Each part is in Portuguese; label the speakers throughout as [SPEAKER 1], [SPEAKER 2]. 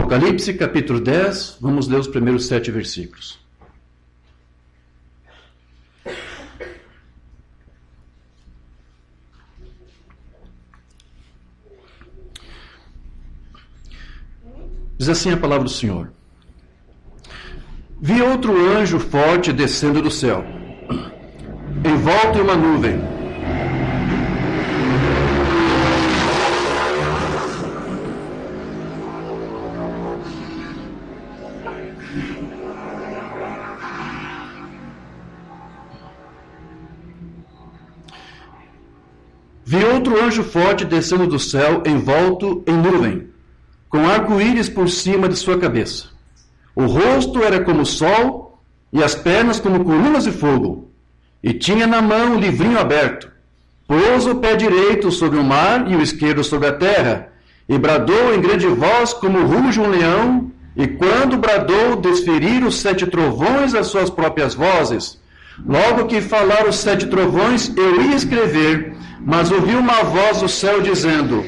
[SPEAKER 1] Apocalipse, capítulo 10, vamos ler os primeiros 7 versículos. Diz assim a palavra do Senhor. Vi outro anjo forte descendo do céu, envolto em uma nuvem. Vi outro anjo forte descendo do céu, envolto em nuvem, com arco-íris por cima de sua cabeça. O rosto era como o sol, e as pernas como colunas de fogo. E tinha na mão um livrinho aberto. Pôs o pé direito sobre o mar e o esquerdo sobre a terra, e bradou em grande voz como ruge um leão, e quando bradou, desferiram os 7 trovões as suas próprias vozes. Logo que falaram os 7 trovões, eu ia escrever, mas ouvi uma voz do céu dizendo: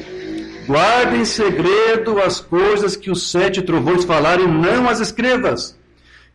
[SPEAKER 1] guarda em segredo as coisas que os 7 trovões falaram e não as escrevas.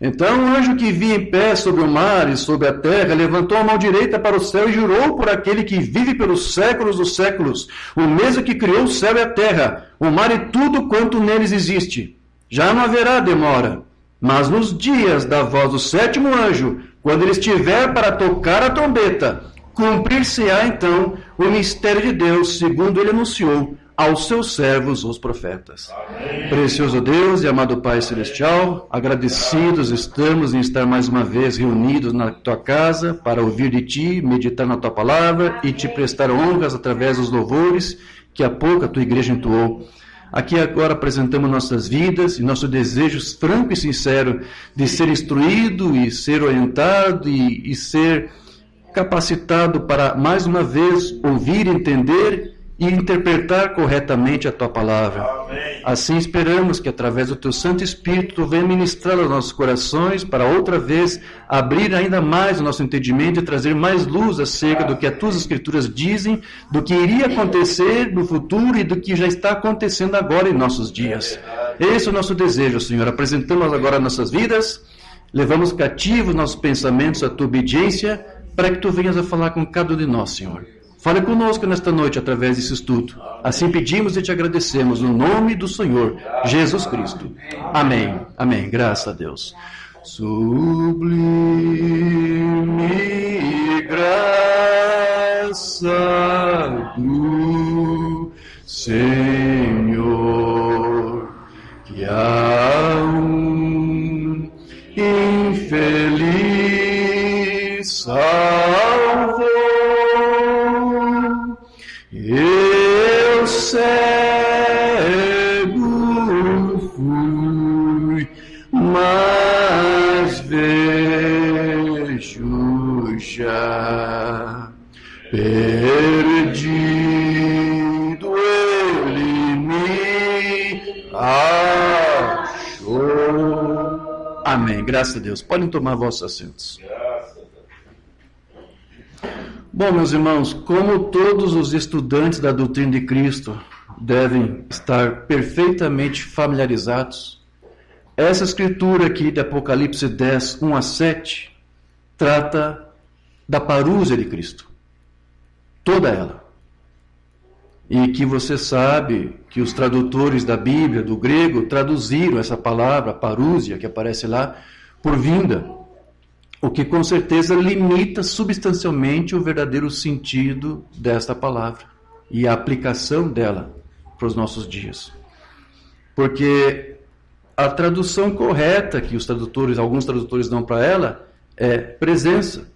[SPEAKER 1] Então o anjo que vi em pé sobre o mar e sobre a terra levantou a mão direita para o céu e jurou por aquele que vive pelos séculos dos séculos, o mesmo que criou o céu e a terra, o mar e tudo quanto neles existe. Já não haverá demora, mas nos dias da voz do 7º anjo, quando ele estiver para tocar a trombeta, cumprir-se-á então o mistério de Deus, segundo ele anunciou aos seus servos, os profetas. Amém. Precioso Deus e amado Pai Celestial, agradecidos estamos em estar mais uma vez reunidos na tua casa para ouvir de ti, meditar na tua palavra e te prestar honras através dos louvores que há pouco a tua igreja entoou. Aqui agora apresentamos nossas vidas e nosso desejo franco e sincero de ser instruído e ser orientado e ser capacitado para mais uma vez ouvir, entender e interpretar corretamente a tua palavra. Amém. Assim esperamos que através do teu Santo Espírito tu venha ministrar aos nossos corações para outra vez abrir ainda mais o nosso entendimento e trazer mais luz acerca do que as tuas escrituras dizem, do que iria acontecer no futuro e do que já está acontecendo agora em nossos dias. Esse é o nosso desejo, Senhor. Apresentamos agora nossas vidas, levamos cativos nossos pensamentos à tua obediência, para que tu venhas a falar com cada um de nós, Senhor. Fale conosco nesta noite através desse estudo. Assim pedimos e te agradecemos no nome do Senhor Jesus Cristo. Amém. Amém. Graças a Deus. Sublime graça do Senhor, que há um infeliz salvou. Eu cego fui, mas vejo já. Perdido ele me achou. Amém. Graças a Deus. Podem tomar vossos assentos. Bom, meus irmãos, como todos os estudantes da doutrina de Cristo devem estar perfeitamente familiarizados, essa escritura aqui de Apocalipse 10, 1 a 7, trata da parúzia de Cristo. Toda ela. E que você sabe que os tradutores da Bíblia, do grego, traduziram essa palavra, parúzia, que aparece lá, por vinda. O que com certeza limita substancialmente o verdadeiro sentido desta palavra e a aplicação dela para os nossos dias. Porque a tradução correta que alguns tradutores dão para ela é presença.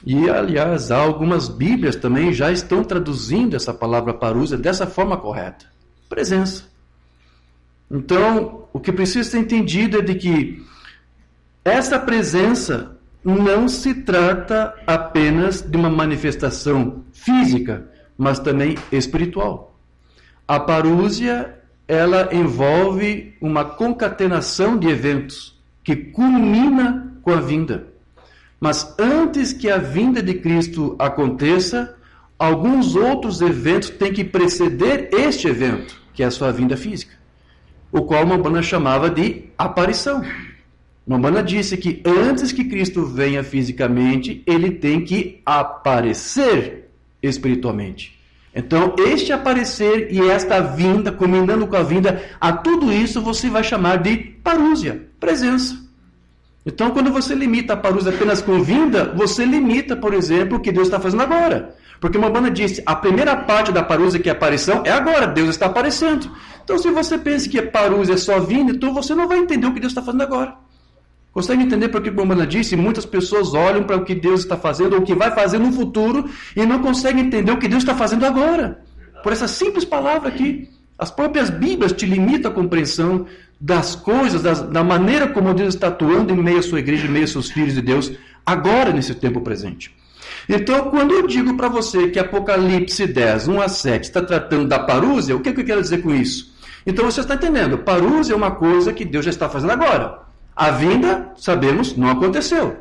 [SPEAKER 1] E, aliás, há algumas Bíblias também já estão traduzindo essa palavra parúzia dessa forma correta. Presença. Então, o que precisa ser entendido é de que essa presença não se trata apenas de uma manifestação física, mas também espiritual. A parúzia, ela envolve uma concatenação de eventos que culmina com a vinda. Mas antes que a vinda de Cristo aconteça, alguns outros eventos têm que preceder este evento, que é a sua vinda física. o qual Umbanda chamava de aparição. Umbanda disse que antes que Cristo venha fisicamente, ele tem que aparecer espiritualmente. Então, este aparecer e esta vinda, combinando com a vinda, a tudo isso você vai chamar de parúsia, presença. Então, quando você limita a parúsia apenas com vinda, você limita, por exemplo, o que Deus está fazendo agora. Porque uma banda disse, a primeira parte da parúsia, que é a aparição, é agora, Deus está aparecendo. Então, se você pensa que a parúsia é só vinda, então você não vai entender o que Deus está fazendo agora. Consegue entender por que a Umbanda disse? Muitas pessoas olham para o que Deus está fazendo, ou o que vai fazer no futuro, e não conseguem entender o que Deus está fazendo agora. Por essa simples palavra aqui. As próprias Bíblias te limitam a compreensão das coisas, da maneira como Deus está atuando em meio à sua igreja, em meio aos seus filhos de Deus, agora, nesse tempo presente. Então, quando eu digo para você que Apocalipse 10, 1 a 7, está tratando da parúsia, o que eu quero dizer com isso? Então, você está entendendo, parúsia é uma coisa que Deus já está fazendo agora. A vinda, sabemos, não aconteceu.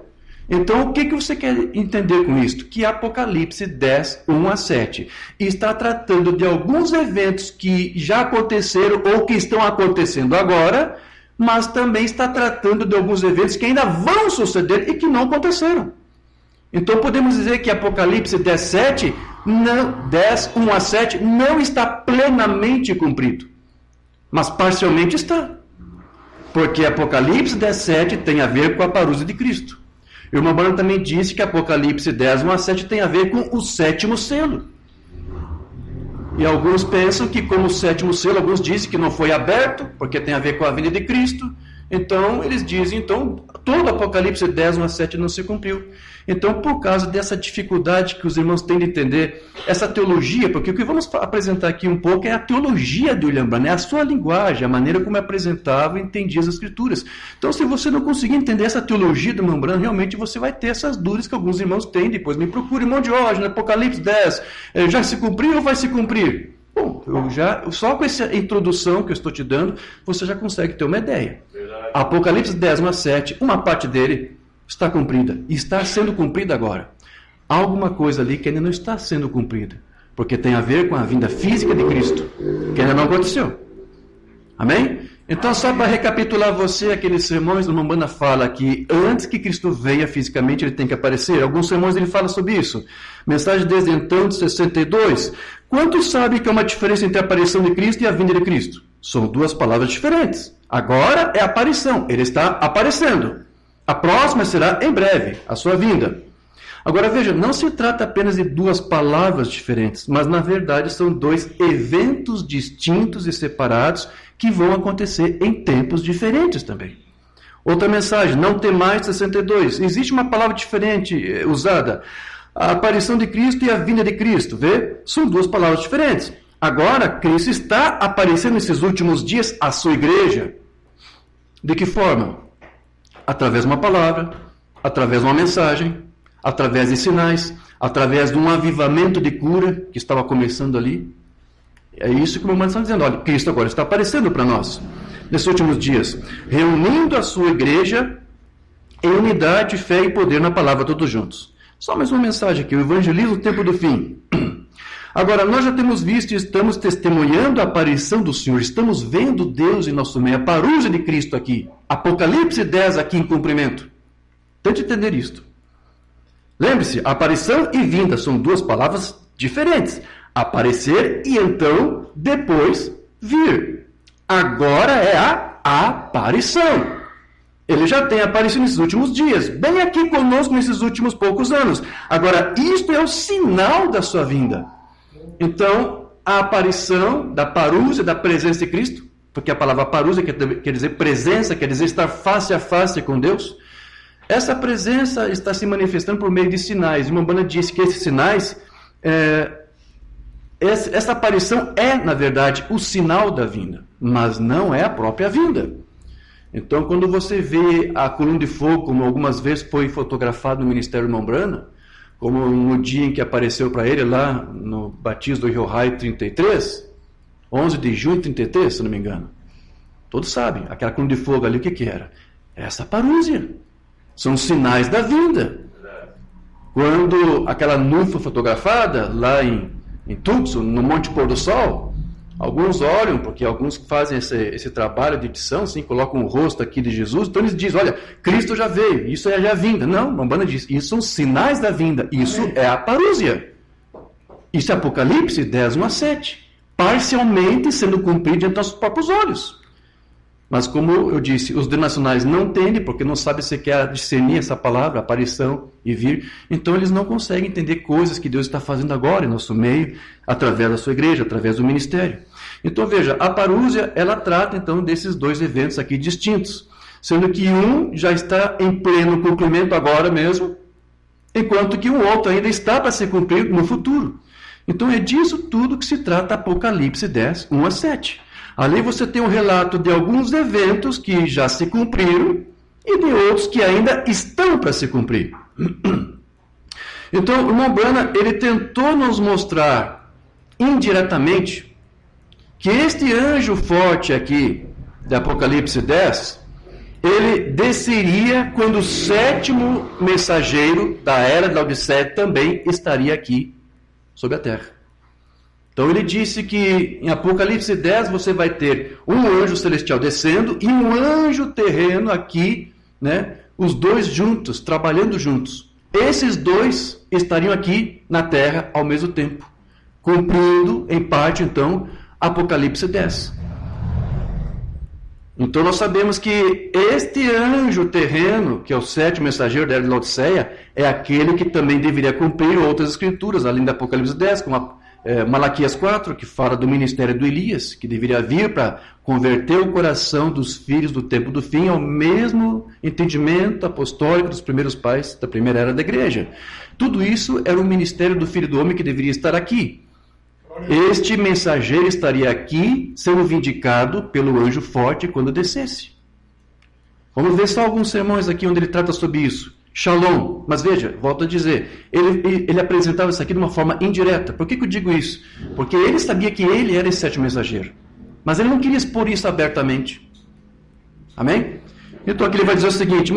[SPEAKER 1] Então, o que você quer entender com isso? Que Apocalipse 10, 1 a 7 está tratando de alguns eventos que já aconteceram ou que estão acontecendo agora, mas também está tratando de alguns eventos que ainda vão suceder e que não aconteceram. Então, podemos dizer que Apocalipse 10, 1 a 7 não está plenamente cumprido, mas parcialmente está. Porque Apocalipse 17 tem a ver com a parúsia de Cristo. E o Umbanda também disse que Apocalipse 10, 1 a 7 tem a ver com o sétimo selo. E alguns pensam que como o sétimo selo, alguns dizem que não foi aberto, porque tem a ver com a vinda de Cristo. Então, eles dizem, todo Apocalipse 10, 1 a 7 não se cumpriu. Então, por causa dessa dificuldade que os irmãos têm de entender essa teologia, porque o que vamos apresentar aqui um pouco é a teologia de William Branham, é a sua linguagem, a maneira como é apresentava e entendia as Escrituras. Então, se você não conseguir entender essa teologia do William Branham, realmente você vai ter essas dúvidas que alguns irmãos têm. Depois me procure, irmão Diógenes, Apocalipse 10, já se cumpriu ou vai se cumprir? Bom, só com essa introdução que eu estou te dando, você já consegue ter uma ideia. Verdade. Apocalipse 10, 1 a 7, uma parte dele está cumprida, e está sendo cumprida agora. Há alguma coisa ali que ainda não está sendo cumprida, porque tem a ver com a vinda física de Cristo, que ainda não aconteceu. Amém? Então, só para recapitular você, aqueles sermões do Umbanda fala que antes que Cristo venha fisicamente, ele tem que aparecer. Alguns sermões ele fala sobre isso. Mensagem desde então, de 62. Quantos sabem que há uma diferença entre a aparição de Cristo e a vinda de Cristo? São duas palavras diferentes. Agora é aparição, ele está aparecendo. A próxima será em breve, a sua vinda. Agora veja, não se trata apenas de duas palavras diferentes, mas na verdade são dois eventos distintos e separados que vão acontecer em tempos diferentes também. Outra mensagem, não temais, 62. Existe uma palavra diferente usada. A aparição de Cristo e a vinda de Cristo, vê? São duas palavras diferentes. Agora, Cristo está aparecendo nesses últimos dias à sua igreja. De que forma? Através de uma palavra, através de uma mensagem, através de sinais, através de um avivamento de cura que estava começando ali. É isso que o irmão está dizendo. Olha, Cristo agora está aparecendo para nós, nesses últimos dias, reunindo a sua igreja em unidade, fé e poder na palavra todos juntos. Só mais uma mensagem aqui, o evangelismo, o tempo do fim. Agora, nós já temos visto e estamos testemunhando a aparição do Senhor, estamos vendo Deus em nosso meio, a parúsia de Cristo aqui, Apocalipse 10 aqui em cumprimento. Tente entender isto. Lembre-se, aparição e vinda são duas palavras diferentes. Aparecer e então, depois, vir. Agora é a aparição. Ele já tem aparecido nesses últimos dias, bem aqui conosco nesses últimos poucos anos. Agora, isto é o sinal da sua vinda. Então, a aparição da parúsia, da presença de Cristo, porque a palavra parúsia quer dizer presença, quer dizer estar face a face com Deus. Essa presença está se manifestando por meio de sinais. E Umbanda disse que esses sinais, essa aparição é, na verdade, o sinal da vinda, mas não é a própria vinda. Então, quando você vê a coluna de fogo, como algumas vezes foi fotografado no Ministério do Umbanda, como no dia em que apareceu para ele lá no batismo do Yohai 33, 11 de junho de 33, se não me engano. Todos sabem, aquela coluna de fogo ali, o que era? Essa parúsia. São sinais da vinda. Quando aquela nuvem foi fotografada lá em Tucson, no Monte Pôr do Sol, Alguns olham, porque alguns fazem esse trabalho de edição, assim, colocam o rosto aqui de Jesus, então eles dizem, olha, Cristo já veio, isso é a vinda. Não, Bambana diz, isso são sinais da vinda, isso é a parúzia. Isso é Apocalipse 10, 1 a 7. Parcialmente sendo cumprido diante dos nossos próprios olhos. Mas como eu disse, os denominacionais não entendem, porque não sabem sequer discernir essa palavra, aparição e vir, então eles não conseguem entender coisas que Deus está fazendo agora em nosso meio, através da sua igreja, através do ministério. Então veja, a parúzia, ela trata então desses dois eventos aqui distintos, sendo que um já está em pleno cumprimento agora mesmo, enquanto que o outro ainda está para ser cumprido no futuro. Então é disso tudo que se trata Apocalipse 10, 1 a 7. Ali você tem um relato de alguns eventos que já se cumpriram e de outros que ainda estão para se cumprir. Então, o irmão Branham, ele tentou nos mostrar indiretamente que este anjo forte aqui, de Apocalipse 10, ele desceria quando o sétimo mensageiro da era da Laodiceia também estaria aqui sobre a terra. Então ele disse que em Apocalipse 10 você vai ter um anjo celestial descendo e um anjo terreno aqui, né, os dois juntos, trabalhando juntos. Esses dois estariam aqui na terra ao mesmo tempo, cumprindo em parte então Apocalipse 10. Então nós sabemos que este anjo terreno, que é o sétimo mensageiro da era de Laodiceia, é aquele que também deveria cumprir outras escrituras, além da Apocalipse 10, como Malaquias 4, que fala do ministério do Elias, que deveria vir para converter o coração dos filhos do tempo do fim ao mesmo entendimento apostólico dos primeiros pais da primeira era da igreja. Tudo isso era o ministério do Filho do Homem que deveria estar aqui. Este mensageiro estaria aqui sendo vindicado pelo anjo forte quando descesse. Vamos ver só alguns sermões aqui onde ele trata sobre isso. Shalom, mas veja, volto a dizer, ele apresentava isso aqui de uma forma indireta. Por que eu digo isso? Porque ele sabia que ele era esse sétimo mensageiro, mas ele não queria expor isso abertamente. Amém? Então aqui ele vai dizer o seguinte,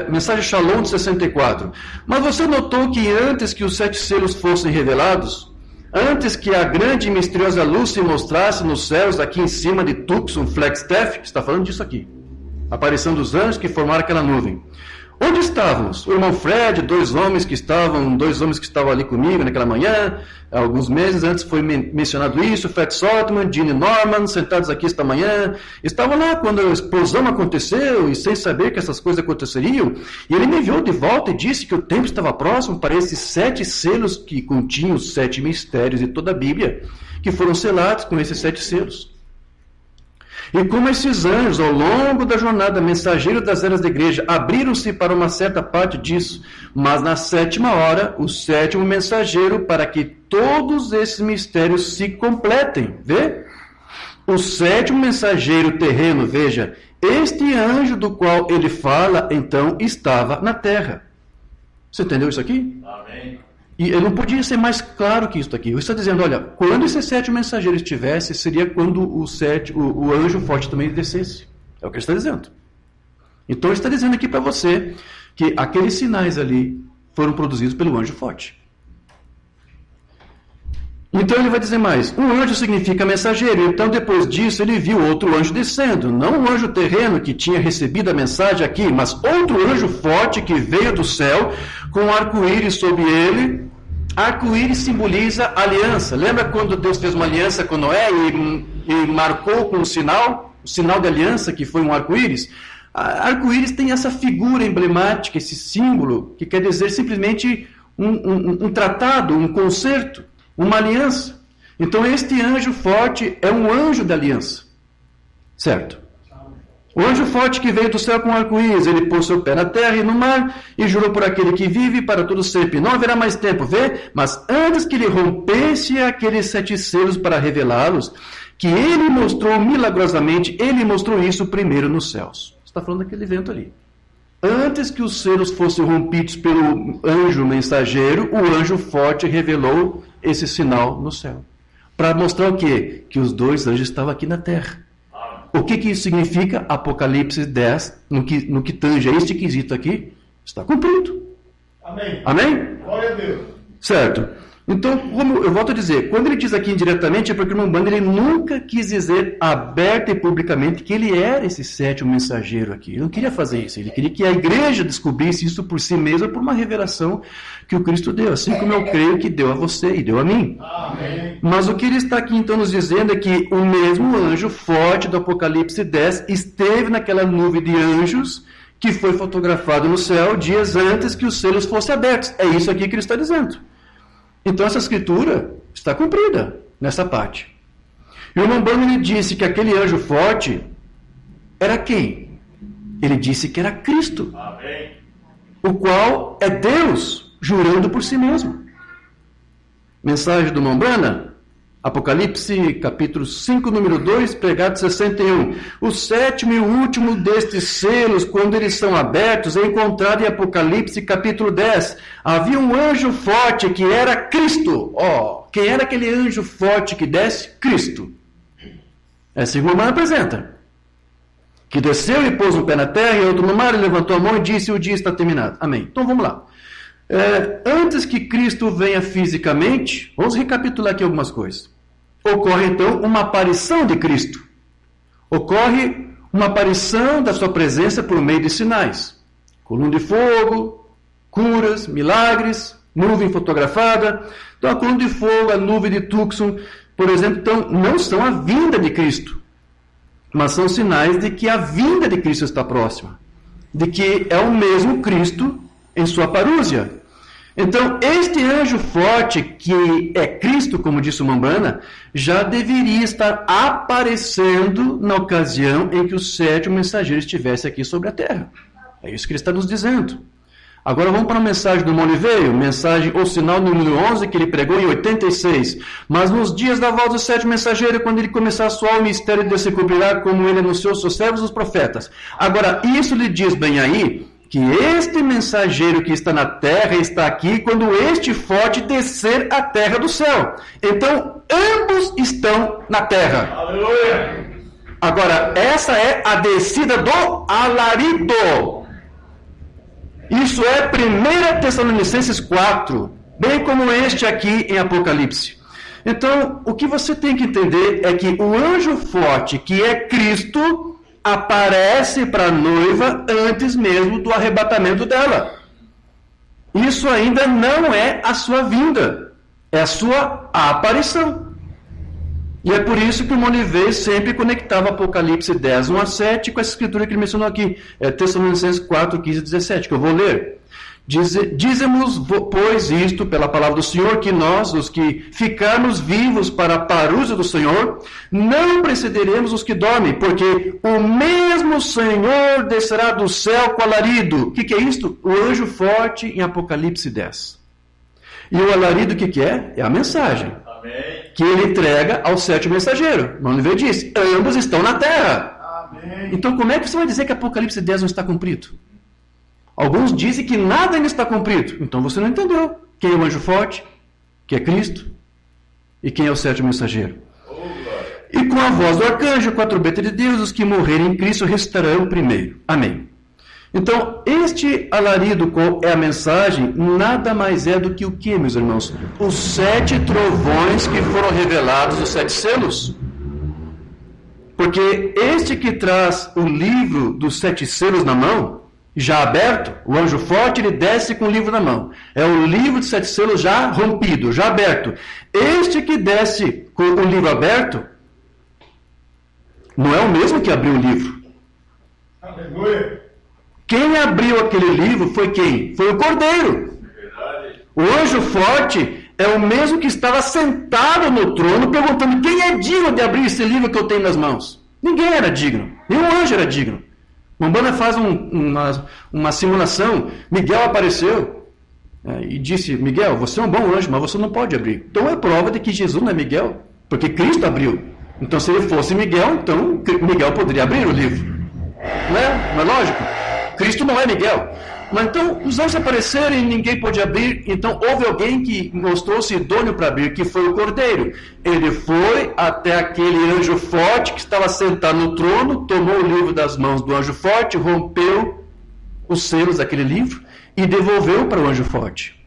[SPEAKER 1] mensagem Shalom de 64. Mas você notou que antes que os 7 selos fossem revelados, antes que a grande e misteriosa luz se mostrasse nos céus aqui em cima de Tucson Flagstaff, está falando disso aqui, a aparição dos anjos que formaram aquela nuvem. Onde estávamos? O irmão Fred, dois homens que estavam ali comigo naquela manhã, alguns meses antes foi mencionado isso, Fred Saltman, Gene Norman, sentados aqui esta manhã, estavam lá quando a explosão aconteceu e sem saber que essas coisas aconteceriam, e ele me enviou de volta e disse que o tempo estava próximo para esses 7 selos que continham os 7 mistérios de toda a Bíblia, que foram selados com esses 7 selos. E como esses anjos, ao longo da jornada, mensageiros das eras da igreja, abriram-se para uma certa parte disso, mas na 7ª hora, o 7º mensageiro, para que todos esses mistérios se completem. Vê? O 7º mensageiro terreno, veja, este anjo do qual ele fala, então, estava na terra. Você entendeu isso aqui?
[SPEAKER 2] Amém.
[SPEAKER 1] E ele não podia ser mais claro que isso aqui. Ele está dizendo, olha, quando esse 7º mensageiro estivesse, seria quando o anjo forte também descesse. É o que ele está dizendo. Então ele está dizendo aqui para você que aqueles sinais ali foram produzidos pelo anjo forte. Então ele vai dizer mais, um anjo significa mensageiro, então depois disso ele viu outro anjo descendo, não um anjo terreno que tinha recebido a mensagem aqui, mas outro anjo forte que veio do céu com um arco-íris sobre ele. Arco-íris simboliza aliança. Lembra quando Deus fez uma aliança com Noé e marcou com o sinal de aliança que foi um arco-íris? Arco-íris tem essa figura emblemática, esse símbolo, que quer dizer simplesmente um tratado, um concerto, uma aliança. Então este anjo forte é um anjo da aliança. Certo? O anjo forte que veio do céu com arco-íris, ele pôs seu pé na terra e no mar, e jurou por aquele que vive para todo sempre. Não haverá mais tempo, vê? Mas antes que ele rompesse aqueles 7 selos para revelá-los, que ele mostrou milagrosamente, ele mostrou isso primeiro nos céus. Você está falando daquele evento ali. Antes que os selos fossem rompidos pelo anjo mensageiro, o anjo forte revelou esse sinal no céu. Para mostrar o quê? Que os 2 anjos estavam aqui na terra. O que isso significa? Apocalipse 10, no que tange a este quesito aqui, está cumprido.
[SPEAKER 2] Amém.
[SPEAKER 1] Amém?
[SPEAKER 2] Glória a Deus.
[SPEAKER 1] Certo. Então, como eu volto a dizer, quando ele diz aqui indiretamente, é porque o irmão Umbanda ele nunca quis dizer aberta e publicamente que ele era esse sétimo mensageiro aqui. Ele não queria fazer isso. Ele queria que a igreja descobrisse isso por si mesma, por uma revelação que o Cristo deu. Assim como eu creio que deu a você e deu a mim.
[SPEAKER 2] Amém.
[SPEAKER 1] Mas o que ele está aqui então nos dizendo é que o mesmo anjo forte do Apocalipse 10 esteve naquela nuvem de anjos que foi fotografado no céu dias antes que os selos fossem abertos. É isso aqui que ele está dizendo. Então essa escritura está cumprida nessa parte. E o irmão Branham disse que aquele anjo forte era quem? Ele disse que era Cristo.
[SPEAKER 2] Amém.
[SPEAKER 1] O qual é Deus, jurando por si mesmo. Mensagem do irmão Branham, Apocalipse capítulo 5, número 2, pregado 61. O sétimo e o último destes selos, quando eles são abertos, é encontrado em Apocalipse capítulo 10. Havia um anjo forte que era Cristo. Quem era aquele anjo forte que desce? Cristo. É assim que o irmão apresenta. Que desceu e pôs um pé na terra e outro no mar, e levantou a mão e disse: o dia está terminado. Amém. Então vamos lá. Antes que Cristo venha fisicamente, vamos recapitular aqui algumas coisas. Ocorre então uma aparição de Cristo. Ocorre uma aparição da sua presença por meio de sinais. Coluna de fogo, curas, milagres, nuvem fotografada. Então a coluna de fogo, a nuvem de Tucson, por exemplo, então, não são a vinda de Cristo, mas são sinais de que a vinda de Cristo está próxima. De que é o mesmo Cristo em sua parúzia. Então, este anjo forte, que é Cristo, como disse o Mambana, já deveria estar aparecendo na ocasião em que o sétimo mensageiro estivesse aqui sobre a terra. É isso que ele está nos dizendo. Agora vamos para a mensagem do Moliveio, mensagem ou sinal número 11, que ele pregou em 86. Mas nos dias da volta do sétimo mensageiro, quando ele começar a soar, o mistério de Deus se cumprirá, como ele anunciou aos seus servos os profetas. Agora, isso lhe diz bem aí, que este mensageiro que está na terra está aqui quando este forte descer a terra do céu. Então, ambos estão na terra.
[SPEAKER 2] Aleluia.
[SPEAKER 1] Agora, essa é a descida do alarido. Isso é 1 Tessalonicenses 4, bem como este aqui em Apocalipse. Então, o que você tem que entender é que o anjo forte, que é Cristo, aparece para a noiva antes mesmo do arrebatamento dela. Isso ainda não é a sua vinda, é a sua aparição. E é por isso que o Monivet sempre conectava Apocalipse 10, 1 a 7 com essa escritura que ele mencionou aqui, Tessalonicenses 4, 15 e 17, que eu vou ler. Dizemos, pois, isto pela palavra do Senhor, que nós, os que ficarmos vivos para a parúzia do Senhor, não precederemos os que dormem, porque o mesmo Senhor descerá do céu com alarido. O que é isto? O anjo forte em Apocalipse 10. E o alarido o que é? É a mensagem.
[SPEAKER 2] Amém.
[SPEAKER 1] Que ele entrega ao sétimo mensageiro. Manoel disse, ambos estão na terra.
[SPEAKER 2] Amém.
[SPEAKER 1] Então como é que você vai dizer que Apocalipse 10 não está cumprido? Alguns dizem que nada ainda está cumprido. Então você não entendeu quem é o anjo forte, que é Cristo, e quem é o sétimo mensageiro. E com a voz do arcanjo, com a trombeta de Deus, os que morrerem em Cristo ressuscitarão primeiro. Amém. Então, este alarido qual é a mensagem, nada mais é do que o que, meus irmãos? Os 7 trovões que foram revelados, os 7 selos. Porque este que traz o livro dos 7 selos na mão, já aberto, o anjo forte, ele desce com o livro na mão. É o livro de 7 selos já rompido, já aberto. Este que desce com o livro aberto, não é o mesmo que abriu o livro.
[SPEAKER 2] Aleluia.
[SPEAKER 1] Quem abriu aquele livro foi quem? Foi o Cordeiro.
[SPEAKER 2] Verdade.
[SPEAKER 1] O anjo forte é o mesmo que estava sentado no trono, perguntando quem é digno de abrir esse livro que eu tenho nas mãos. Ninguém era digno, nenhum anjo era digno. Umbanda faz uma simulação. Miguel apareceu e disse, Miguel, você é um bom anjo, mas você não pode abrir. Então é prova de que Jesus não é Miguel, porque Cristo abriu. Então se ele fosse Miguel, então Miguel poderia abrir o livro. Não é lógico? Cristo não é Miguel. Mas então os anjos apareceram e ninguém pôde abrir. Então houve alguém que mostrou-se idôneo para abrir, que foi o Cordeiro. Ele foi até aquele anjo forte que estava sentado no trono, tomou o livro das mãos do anjo forte, rompeu os selos daquele livro e devolveu para o anjo forte.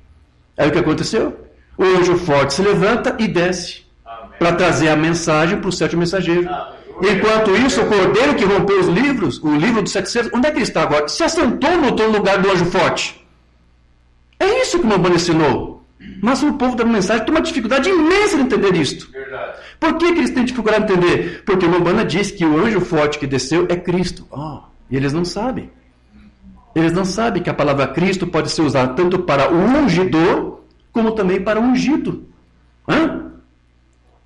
[SPEAKER 1] Aí o que aconteceu? O anjo forte se levanta e desce para trazer a mensagem para o sétimo mensageiro. Enquanto isso, o cordeiro que rompeu os livros, o livro dos 700, onde é que ele está agora? Se assentou no lugar do anjo forte. É isso que o Umbanda ensinou. Mas o povo da mensagem tem uma dificuldade imensa de entender isto.
[SPEAKER 2] Verdade.
[SPEAKER 1] Por que eles têm dificuldade de entender? Porque o Umbanda diz que o anjo forte que desceu é Cristo. E eles não sabem. Eles não sabem que a palavra Cristo pode ser usada tanto para o ungidor, como também para o ungido.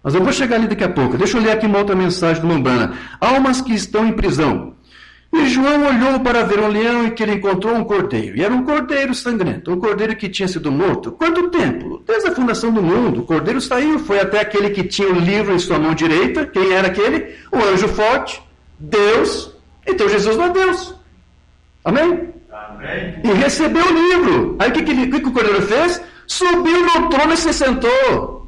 [SPEAKER 1] Mas eu vou chegar ali daqui a pouco. Deixa eu ler aqui uma outra mensagem do Umbanda. Almas que estão em prisão. E João olhou para ver um leão e que ele encontrou um cordeiro. E era um cordeiro sangrento, um cordeiro que tinha sido morto. Quanto tempo? Desde a fundação do mundo. O cordeiro saiu, foi até aquele que tinha o livro em sua mão direita. Quem era aquele? O anjo forte, Deus. Então Jesus não é Deus. Amém?
[SPEAKER 2] Amém.
[SPEAKER 1] E recebeu o livro. Aí o que o cordeiro fez? Subiu no trono e se sentou.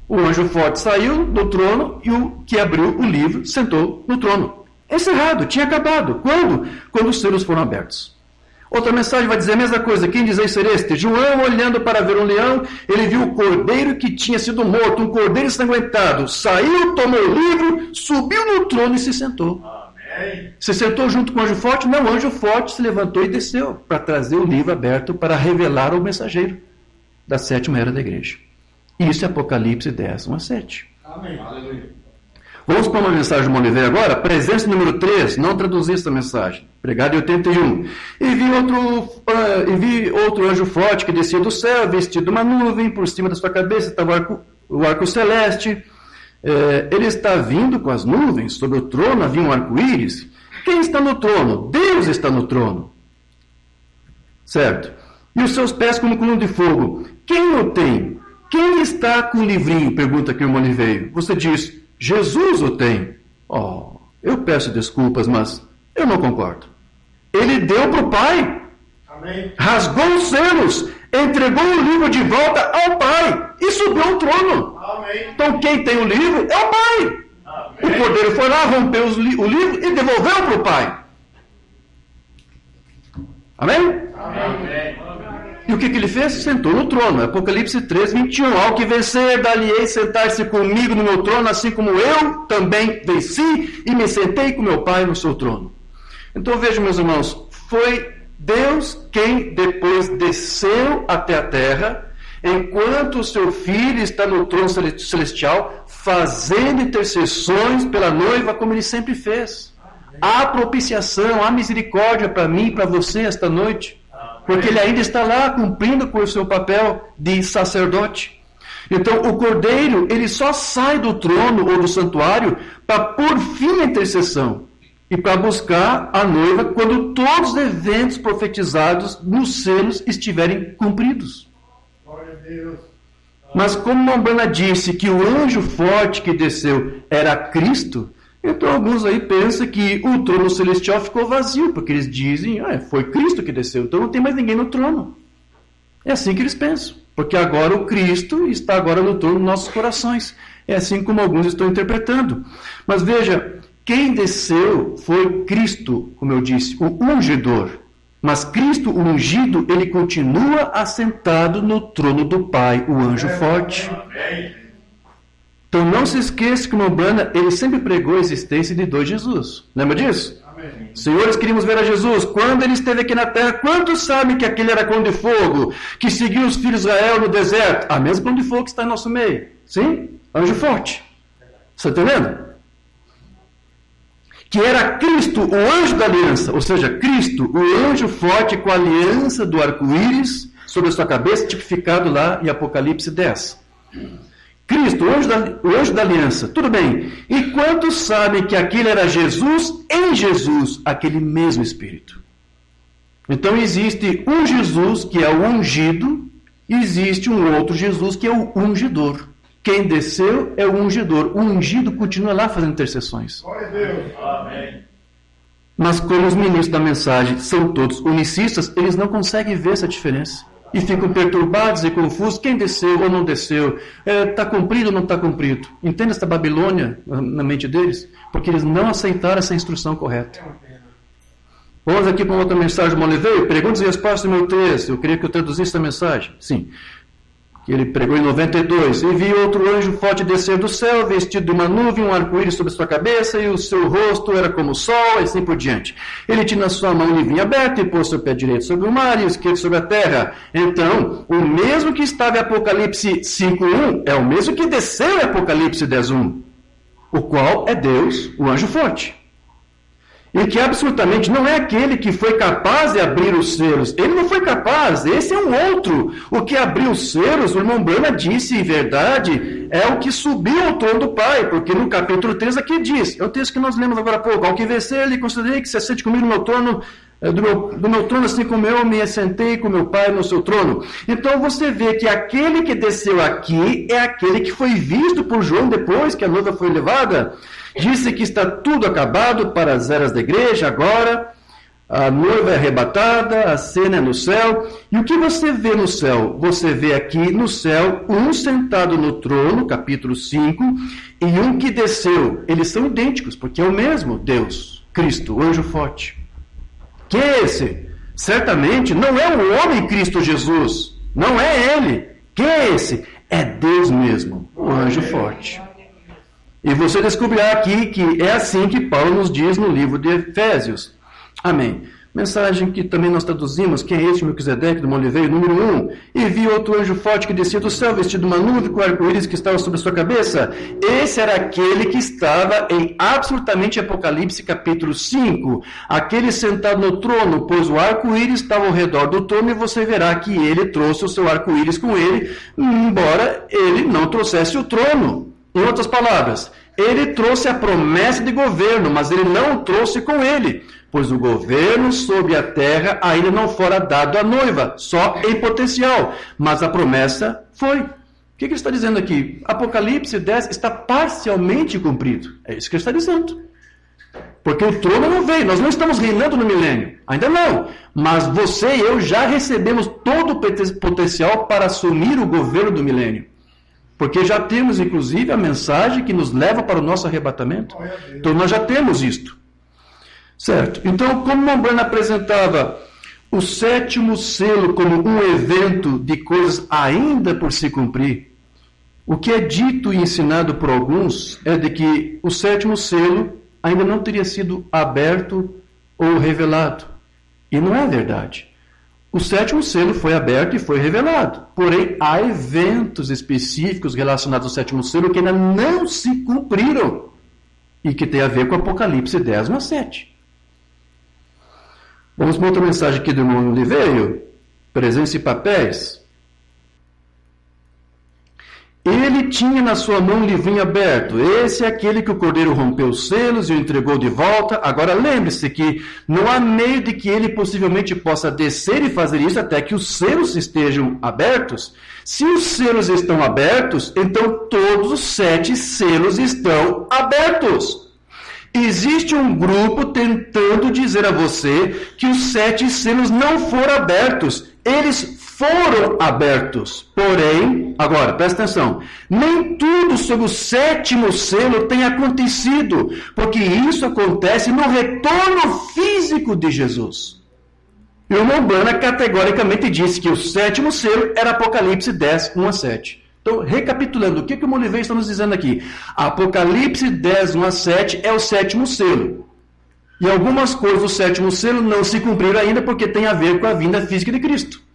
[SPEAKER 1] O anjo forte saiu do trono e o que abriu o livro sentou no trono. Encerrado, tinha acabado. Quando? Quando os selos foram abertos. Outra mensagem vai dizer a mesma coisa. Quem diz ser este? João, olhando para ver um leão, ele viu o cordeiro que tinha sido morto, um cordeiro ensanguentado. Saiu, tomou o livro, subiu no trono e se sentou.
[SPEAKER 2] Amém.
[SPEAKER 1] Se sentou junto com o anjo forte? Não, o anjo forte se levantou e desceu para trazer o livro aberto para revelar ao mensageiro da sétima era da igreja. Isso é Apocalipse 10, 1 a 7.
[SPEAKER 2] Amém. Aleluia.
[SPEAKER 1] Vamos para uma mensagem do Moliveira agora. Presença número 3, não traduzi essa mensagem. Pregado em 81. E vi outro anjo forte que descia do céu, vestido de uma nuvem, por cima da sua cabeça estava o arco celeste. Ele está vindo com as nuvens, sobre o trono havia um arco-íris. Quem está no trono? Deus está no trono. Certo? E os seus pés como coluna de fogo. Quem o tem? Quem está com o livrinho? Pergunta aqui o Moliveira. Você diz, Jesus o tem. Eu peço desculpas, mas eu não concordo. Ele deu para o Pai.
[SPEAKER 2] Amém.
[SPEAKER 1] Rasgou os selos, entregou o livro de volta ao Pai e subiu ao trono.
[SPEAKER 2] Amém.
[SPEAKER 1] Então quem tem o livro é o Pai.
[SPEAKER 2] Amém.
[SPEAKER 1] O cordeiro foi lá, rompeu o livro e devolveu para o Pai. Amém?
[SPEAKER 2] Amém.
[SPEAKER 1] E o que ele fez? Sentou no trono. Apocalipse 3, 21. Ao que vencer, dar-lhe-ei sentar-se comigo no meu trono, assim como eu também venci e me sentei com meu Pai no seu trono. Então vejam, meus irmãos, foi Deus quem depois desceu até a terra, enquanto o seu Filho está no trono celestial, fazendo intercessões pela noiva, como ele sempre fez. Há propiciação, há misericórdia para mim e para você esta noite. Porque ele ainda está lá cumprindo com o seu papel de sacerdote. Então, o cordeiro, ele só sai do trono ou do santuário para pôr fim à intercessão e para buscar a noiva quando todos os eventos profetizados nos selos estiverem cumpridos.
[SPEAKER 2] Glória a Deus.
[SPEAKER 1] Mas como Umbanda disse que o anjo forte que desceu era Cristo, então alguns aí pensam que o trono celestial ficou vazio, porque eles dizem, foi Cristo que desceu, então não tem mais ninguém no trono. É assim que eles pensam, porque agora o Cristo está agora no trono dos nossos corações. É assim como alguns estão interpretando. Mas veja, quem desceu foi Cristo, como eu disse, o ungidor. Mas Cristo, o ungido, ele continua assentado no trono do Pai, o anjo forte.
[SPEAKER 2] Amém.
[SPEAKER 1] Então não se esqueça que o Umbanda, ele sempre pregou a existência de dois Jesus. Lembra disso?
[SPEAKER 2] Amém.
[SPEAKER 1] Senhores, queríamos ver a Jesus. Quando ele esteve aqui na terra, quantos sabem que aquele era cão de fogo, que seguiu os filhos de Israel no deserto? A mesma cão de fogo que está em nosso meio. Sim? Anjo forte. Está entendendo? Que era Cristo, o anjo da aliança. Ou seja, Cristo, o anjo forte com a aliança do arco-íris sobre a sua cabeça, tipificado lá em Apocalipse 10. Cristo, o anjo da aliança, tudo bem. E quantos sabem que aquele era Jesus em Jesus, aquele mesmo Espírito? Então existe um Jesus que é o ungido, e existe um outro Jesus que é o ungidor. Quem desceu é o ungidor. O ungido continua lá fazendo intercessões.
[SPEAKER 2] Glória a Deus. Amém.
[SPEAKER 1] Mas como os ministros da mensagem são todos unicistas, eles não conseguem ver essa diferença. E ficam perturbados e confusos. Quem desceu ou não desceu? Está cumprido ou não está cumprido? Entende essa Babilônia na mente deles? Porque eles não aceitaram essa instrução correta. Vamos aqui para outra mensagem do Moliveira. Perguntas e respostas número 13. Eu queria que eu traduzisse essa mensagem. Sim. que ele pregou em 92. E vi outro anjo forte descer do céu, vestido de uma nuvem, um arco-íris sobre sua cabeça, e o seu rosto era como o sol, e assim por diante. Ele tinha na sua mão um livrinho aberto, e pôs seu pé direito sobre o mar, e o esquerdo sobre a terra. Então, o mesmo que estava em Apocalipse 5:1, é o mesmo que desceu em Apocalipse 10:1, o qual é Deus, o anjo forte. E que absolutamente não é aquele que foi capaz de abrir os selos. Ele não foi capaz, esse é um outro. O que abriu os selos, o irmão Branham disse, em verdade, é o que subiu ao trono do Pai, porque no capítulo 3 aqui diz, é o texto que nós lemos agora há pouco, ao que vencer, ele considerei que se assente comigo no meu trono, do meu trono, assim como eu me assentei com meu Pai no seu trono. Então você vê que aquele que desceu aqui é aquele que foi visto por João depois que a noiva foi levada. Disse que está tudo acabado para as eras da igreja, agora a noiva é arrebatada, a cena é no céu. E o que você vê no céu? Você vê aqui no céu um sentado no trono, capítulo 5, e um que desceu. Eles são idênticos, porque é o mesmo Deus, Cristo, o anjo forte. Que é esse? Certamente não é o homem Cristo Jesus, não é ele. Que é esse? É Deus mesmo, o anjo forte. E você descobrirá aqui que é assim que Paulo nos diz no livro de Efésios. Amém. Mensagem que também nós traduzimos, quem é este Melquisedeque do Oliveira, número 1. E vi outro anjo forte que descia do céu, vestido de uma nuvem com arco-íris que estava sobre sua cabeça. Esse era aquele que estava em absolutamente Apocalipse capítulo 5. Aquele sentado no trono, pois o arco-íris estava ao redor do trono, e você verá que ele trouxe o seu arco-íris com ele, embora ele não trouxesse o trono. Em outras palavras, ele trouxe a promessa de governo, mas ele não trouxe com ele, pois o governo sobre a terra ainda não fora dado à noiva, só em potencial, mas a promessa foi. O que ele está dizendo aqui? Apocalipse 10 está parcialmente cumprido. É isso que ele está dizendo. Porque o trono não veio, nós não estamos reinando no milênio, ainda não. Mas você e eu já recebemos todo o potencial para assumir o governo do milênio. Porque já temos, inclusive, a mensagem que nos leva para o nosso arrebatamento. Então, nós já temos isto. Certo? Então, como Branham apresentava o sétimo selo como um evento de coisas ainda por se cumprir, o que é dito e ensinado por alguns é de que o sétimo selo ainda não teria sido aberto ou revelado. E não é verdade. O sétimo selo foi aberto e foi revelado. Porém, há eventos específicos relacionados ao sétimo selo que ainda não se cumpriram e que tem a ver com Apocalipse 10, 1 a 7. Vamos para outra mensagem aqui do irmão Oliveira. Presença e papéis. Ele tinha na sua mão um livrinho aberto. Esse é aquele que o cordeiro rompeu os selos e o entregou de volta. Agora lembre-se que não há meio de que ele possivelmente possa descer e fazer isso até que os selos estejam abertos. Se os selos estão abertos, então todos os 7 selos estão abertos. Existe um grupo tentando dizer a você que os 7 selos não foram abertos. Eles foram abertos. Porém, agora, presta atenção, nem tudo sobre o sétimo selo tem acontecido, porque isso acontece no retorno físico de Jesus. E o irmão Branham categoricamente disse que o sétimo selo era Apocalipse 10, 1 a 7. Então, recapitulando, o que o Oliveira está nos dizendo aqui? Apocalipse 10, 1 a 7 é o sétimo selo. E algumas coisas do sétimo selo não se cumpriram ainda porque tem a ver com a vinda física de Cristo.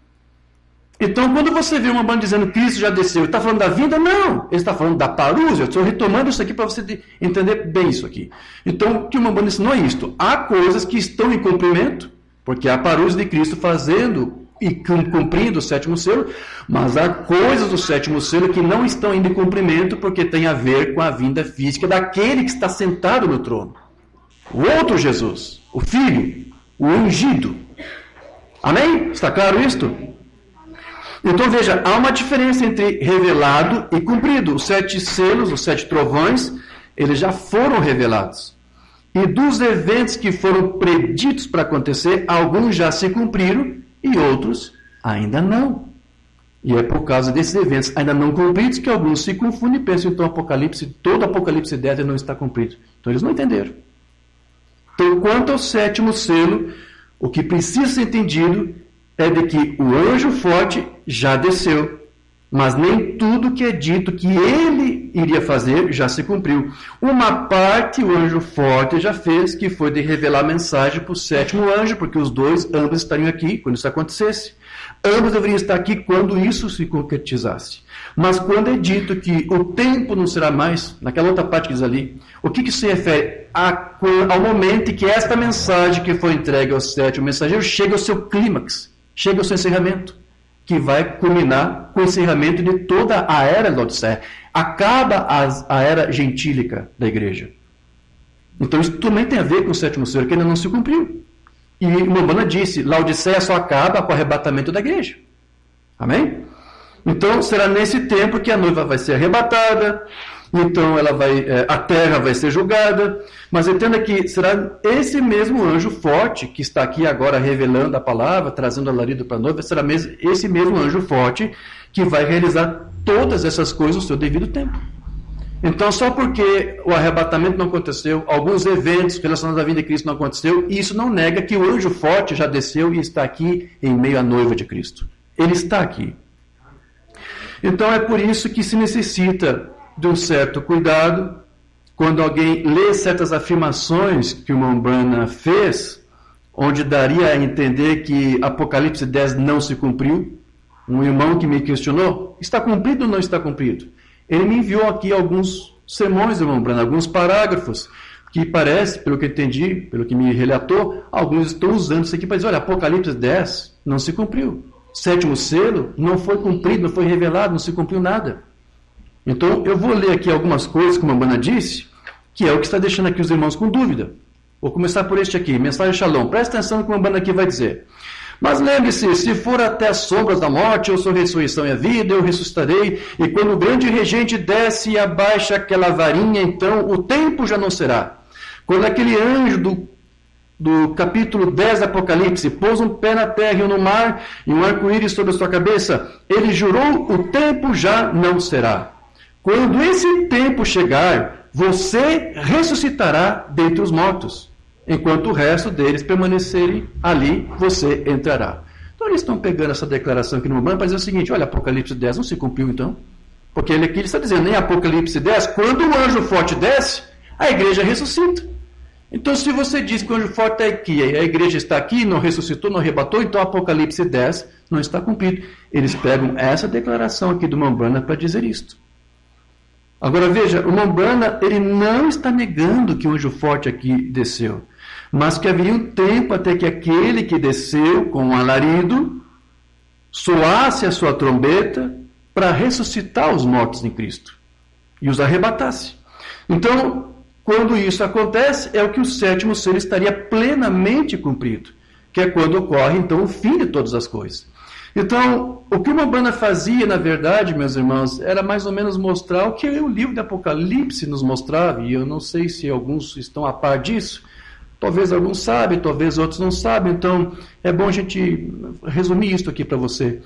[SPEAKER 1] Então, quando você vê uma banda dizendo que Cristo já desceu, está falando da vinda? Não, ele está falando da parúzia. Eu estou retomando isso aqui para você entender bem isso aqui. Então, o que uma banda ensinou é isto. Há coisas que estão em cumprimento, porque há a parúzia de Cristo fazendo e cumprindo o sétimo selo, mas há coisas do sétimo selo que não estão ainda em cumprimento, porque tem a ver com a vinda física daquele que está sentado no trono. O outro Jesus, o Filho, o ungido. Amém? Está claro isto? Então veja, há uma diferença entre revelado e cumprido. Os 7 selos, os 7 trovões, eles já foram revelados. E dos eventos que foram preditos para acontecer, alguns já se cumpriram e outros ainda não. E é por causa desses eventos ainda não cumpridos que alguns se confundem e pensam, então, todo Apocalipse 10 não está cumprido. Então eles não entenderam. Então, quanto ao sétimo selo, o que precisa ser entendido é de que o anjo forte já desceu. Mas nem tudo que é dito que ele iria fazer já se cumpriu. Uma parte o anjo forte já fez, que foi de revelar a mensagem para o sétimo anjo, porque os dois, ambos estariam aqui quando isso acontecesse. Ambos deveriam estar aqui quando isso se concretizasse. Mas quando é dito que o tempo não será mais, naquela outra parte que diz ali, o que se refere ao momento em que esta mensagem que foi entregue ao sétimo mensageiro chega ao seu clímax, chega ao seu encerramento, que vai culminar com o encerramento de toda a era da Odisseia. Acaba a era gentílica da igreja. Então isso também tem a ver com o sétimo selo, que ainda não se cumpriu. E Mombana disse, Laodiceia só acaba com o arrebatamento da igreja. Amém? Então será nesse tempo que a noiva vai ser arrebatada, então a terra vai ser julgada, mas entenda que será esse mesmo anjo forte que está aqui agora revelando a palavra, trazendo alarido para a noiva, será esse mesmo anjo forte que vai realizar todas essas coisas no seu devido tempo. Então, só porque o arrebatamento não aconteceu, alguns eventos relacionados à vinda de Cristo não aconteceu, isso não nega que o anjo forte já desceu e está aqui em meio à noiva de Cristo. Ele está aqui. Então, é por isso que se necessita de um certo cuidado quando alguém lê certas afirmações que o Mombana fez, onde daria a entender que Apocalipse 10 não se cumpriu. Um irmão que me questionou, está cumprido ou não está cumprido? Ele me enviou aqui alguns sermões do Mombana, alguns parágrafos, que parece, pelo que eu entendi, pelo que me relatou, alguns estão usando isso aqui para dizer, olha, Apocalipse 10 não se cumpriu. Sétimo selo não foi cumprido, não foi revelado, não se cumpriu nada. Então, eu vou ler aqui algumas coisas que o Mombana disse, que é o que está deixando aqui os irmãos com dúvida. Vou começar por este aqui, mensagem Shalom. Presta atenção no que o Mombana aqui vai dizer. Mas lembre-se, se for até as sombras da morte, eu sou a ressurreição e a vida, eu ressuscitarei, e quando o grande regente desce e abaixa aquela varinha, então o tempo já não será. Quando aquele anjo do capítulo 10 do Apocalipse pôs um pé na terra e um no mar, e um arco-íris sobre a sua cabeça, ele jurou, o tempo já não será. Quando esse tempo chegar, você ressuscitará dentre os mortos. Enquanto o resto deles permanecerem ali, você entrará. Então eles estão pegando essa declaração aqui no Mombana para dizer o seguinte, olha, Apocalipse 10 não se cumpriu então. Porque ele aqui está dizendo, em Apocalipse 10, quando o anjo forte desce, a igreja ressuscita. Então se você diz que o anjo forte está aqui, e a igreja está aqui, não ressuscitou, não arrebatou, então Apocalipse 10 não está cumprido. Eles pegam essa declaração aqui do Mombana para dizer isto. Agora veja, o Mombana ele não está negando que o anjo forte aqui desceu, mas que haveria um tempo até que aquele que desceu com um alarido soasse a sua trombeta para ressuscitar os mortos em Cristo e os arrebatasse. Então, quando isso acontece, é o que o sétimo selo estaria plenamente cumprido, que é quando ocorre então o fim de todas as coisas. Então, o que o Mombana fazia, na verdade, meus irmãos, era mais ou menos mostrar o que o livro de Apocalipse nos mostrava, e eu não sei se alguns estão a par disso, talvez alguns sabem, talvez outros não sabem, então é bom a gente resumir isso aqui para você.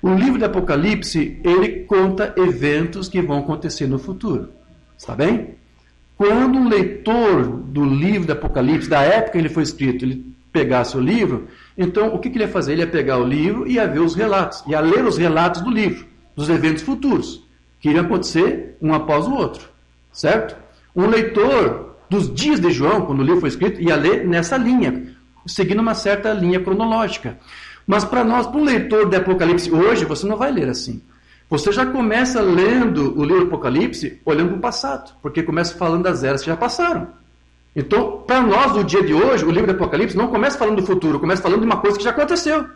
[SPEAKER 1] O livro de Apocalipse, ele conta eventos que vão acontecer no futuro, está bem? Quando um leitor do livro de Apocalipse, da época que ele foi escrito, ele pegasse o livro, então o que ele ia fazer? Ele ia pegar o livro e ia ver os relatos, ia ler os relatos do livro, dos eventos futuros, que iriam acontecer um após o outro, certo? Um leitor dos dias de João, quando o livro foi escrito, ia ler nessa linha, seguindo uma certa linha cronológica. Mas para nós, para um leitor de Apocalipse hoje, você não vai ler assim. Você já começa lendo o livro do Apocalipse olhando para o passado, porque começa falando das eras que já passaram. Então, para nós, do dia de hoje, o livro do Apocalipse não começa falando do futuro, começa falando de uma coisa que já aconteceu.